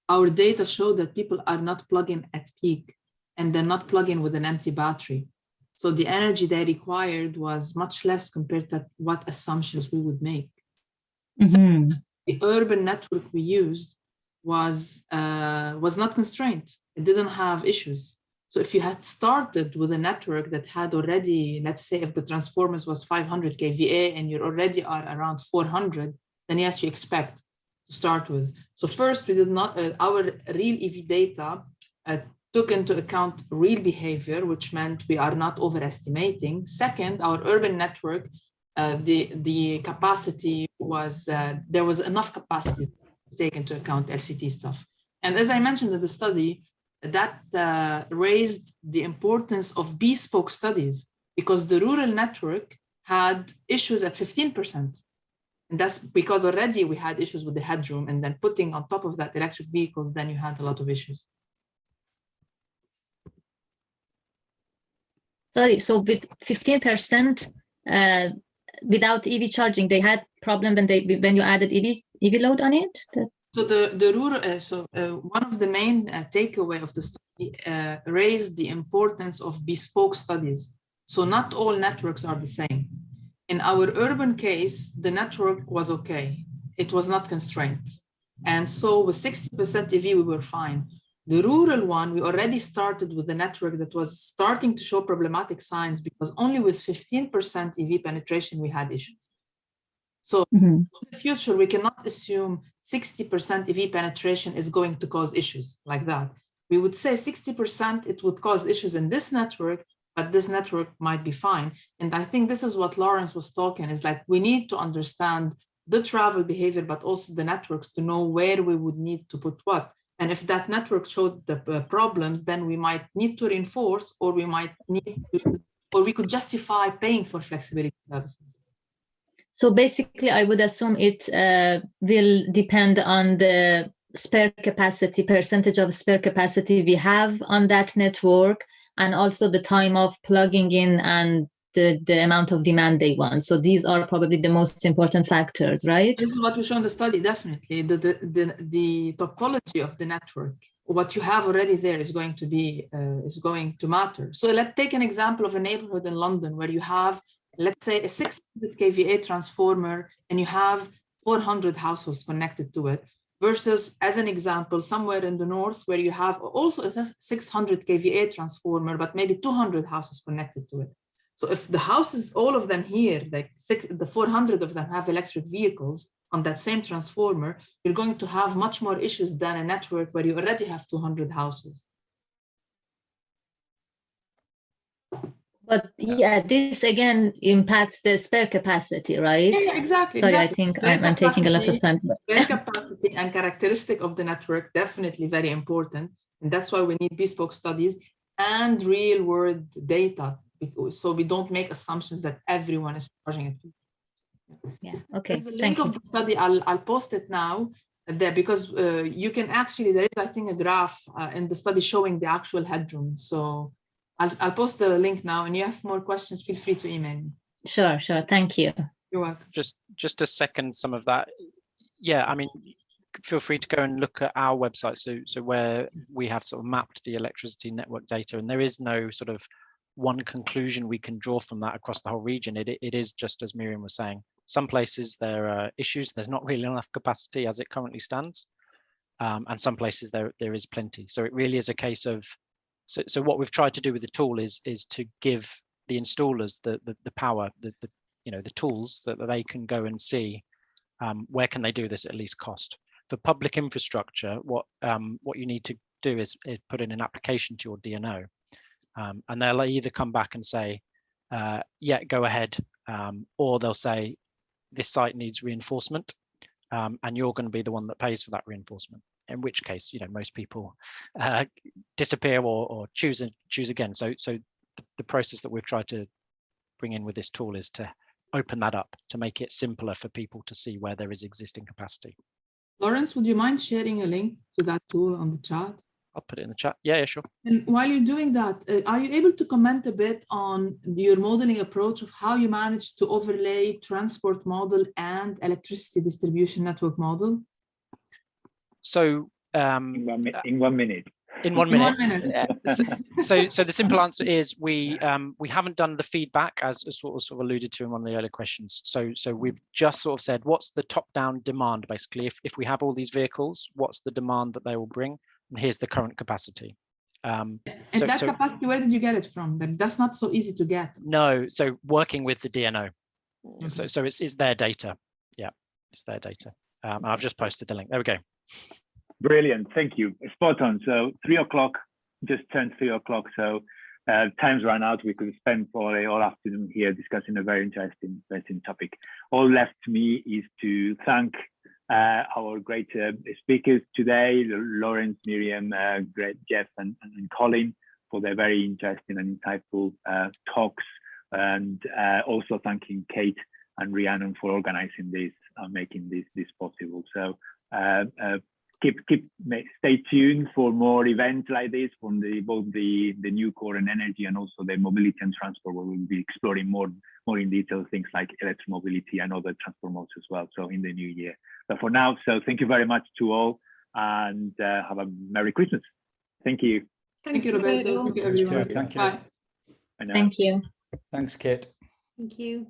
our data showed that people are not plugging at peak, and they're not plugging with an empty battery. So the energy they required was much less compared to what assumptions we would make. Mm-hmm. The urban network we used was not constrained. It didn't have issues. So if you had started with a network that had already, let's say if the transformers was 500 kVA and you already are around 400, then yes, you expect to start with. So first, we did not, our real EV data took into account real behavior, which meant we are not overestimating. Second, our urban network, the capacity was, there was enough capacity take into account LCT stuff. And as I mentioned in the study, that raised the importance of bespoke studies, because the rural network had issues at 15%. And that's because already we had issues with the headroom, and then putting on top of that electric vehicles, then you had a lot of issues. Sorry, so with 15% without EV charging, they had problem when you added EV load on it? So the rural, one of the main takeaway of the study raised the importance of bespoke studies. So not all networks are the same. In our urban case, the network was okay. It was not constrained. And so with 60% EV, we were fine. The rural one, we already started with a network that was starting to show problematic signs because only with 15% EV penetration, we had issues. So in the future, we cannot assume 60% EV penetration is going to cause issues like that. We would say 60% it would cause issues in this network, but this network might be fine. And I think this is what Laurence was talking, is like we need to understand the travel behavior, but also the networks to know where we would need to put what. And if that network showed the problems, then we might need to reinforce, or we might need to, or we could justify paying for flexibility services. So basically, I would assume it will depend on the spare capacity, percentage of spare capacity we have on that network, and also the time of plugging in and the amount of demand they want. So these are probably the most important factors, right? This is what we show in the study, definitely. The topology of the network, what you have already there is going to matter. So let's take an example of a neighborhood in London where you have, let's say, a 600 kVA transformer and you have 400 households connected to it, versus, as an example, somewhere in the north where you have also a 600 kVA transformer, but maybe 200 houses connected to it. So if the houses, all of them here, like the 400 of them have electric vehicles on that same transformer, you're going to have much more issues than a network where you already have 200 houses. But yeah, this again impacts the spare capacity, right? Yeah, exactly. Sorry, exactly. I think I'm taking a lot of time. Spare capacity and characteristic of the network, definitely very important. And that's why we need bespoke studies and real world data, so we don't make assumptions that everyone is charging it. Yeah, okay, There's a link of the study, I'll post it now there, because you can actually, there is, I think, a graph in the study showing the actual headroom. So I'll post the link now, and you have more questions, feel free to email me. Sure, thank you. You're welcome. Just to second some of that, yeah, I mean, feel free to go and look at our website, so where we have sort of mapped the electricity network data, and there is no sort of one conclusion we can draw from that across the whole region. It is just as Myriam was saying, some places there are issues, there's not really enough capacity as it currently stands, and some places there is plenty. So it really is a case of, so what we've tried to do with the tool is to give the installers the power, the tools that they can go and see where can they do this at least cost. For public infrastructure, what you need to do is put in an application to your DNO. And they'll either come back and say, yeah, go ahead, or they'll say, this site needs reinforcement, and you're going to be the one that pays for that reinforcement. In which case, most people disappear or choose again. So the process that we've tried to bring in with this tool is to open that up, to make it simpler for people to see where there is existing capacity. Laurence, would you mind sharing a link to that tool on the chat? I'll put it in the chat. Yeah, sure. And while you're doing that, are you able to comment a bit on your modeling approach of how you managed to overlay transport model and electricity distribution network model? So in 1 minute. In 1 minute. So the simple answer is we haven't done the feedback as sort of alluded to in one of the earlier questions. So we've just sort of said, what's the top-down demand basically? If we have all these vehicles, what's the demand that they will bring? And here's the current capacity. Capacity, where did you get it from? That's not so easy to get. No, so working with the DNO. Okay. So it's their data. Yeah, it's their data. I've just posted the link. There we go. Brilliant, thank you. Spot on. So 3 o'clock, just turned 3 o'clock. So time's run out. We could spend probably all afternoon here discussing a very interesting topic. All left to me is to thank our great speakers today, Laurence, Myriam, Geoff, and Colin, for their very interesting and insightful talks, and also thanking Kate and Rhiannon for organizing this and making this possible. So stay tuned for more events like this from both the new core and energy, and also the mobility and transport, where we'll be exploring more in detail things like electromobility and other transport modes as well. So in the new year. But for now, so thank you very much to all, and have a Merry Christmas. Thank you. Thank you, Roberto. Thank you, everyone. Thank you. Bye. Thank you. Thanks, Kate. Thank you.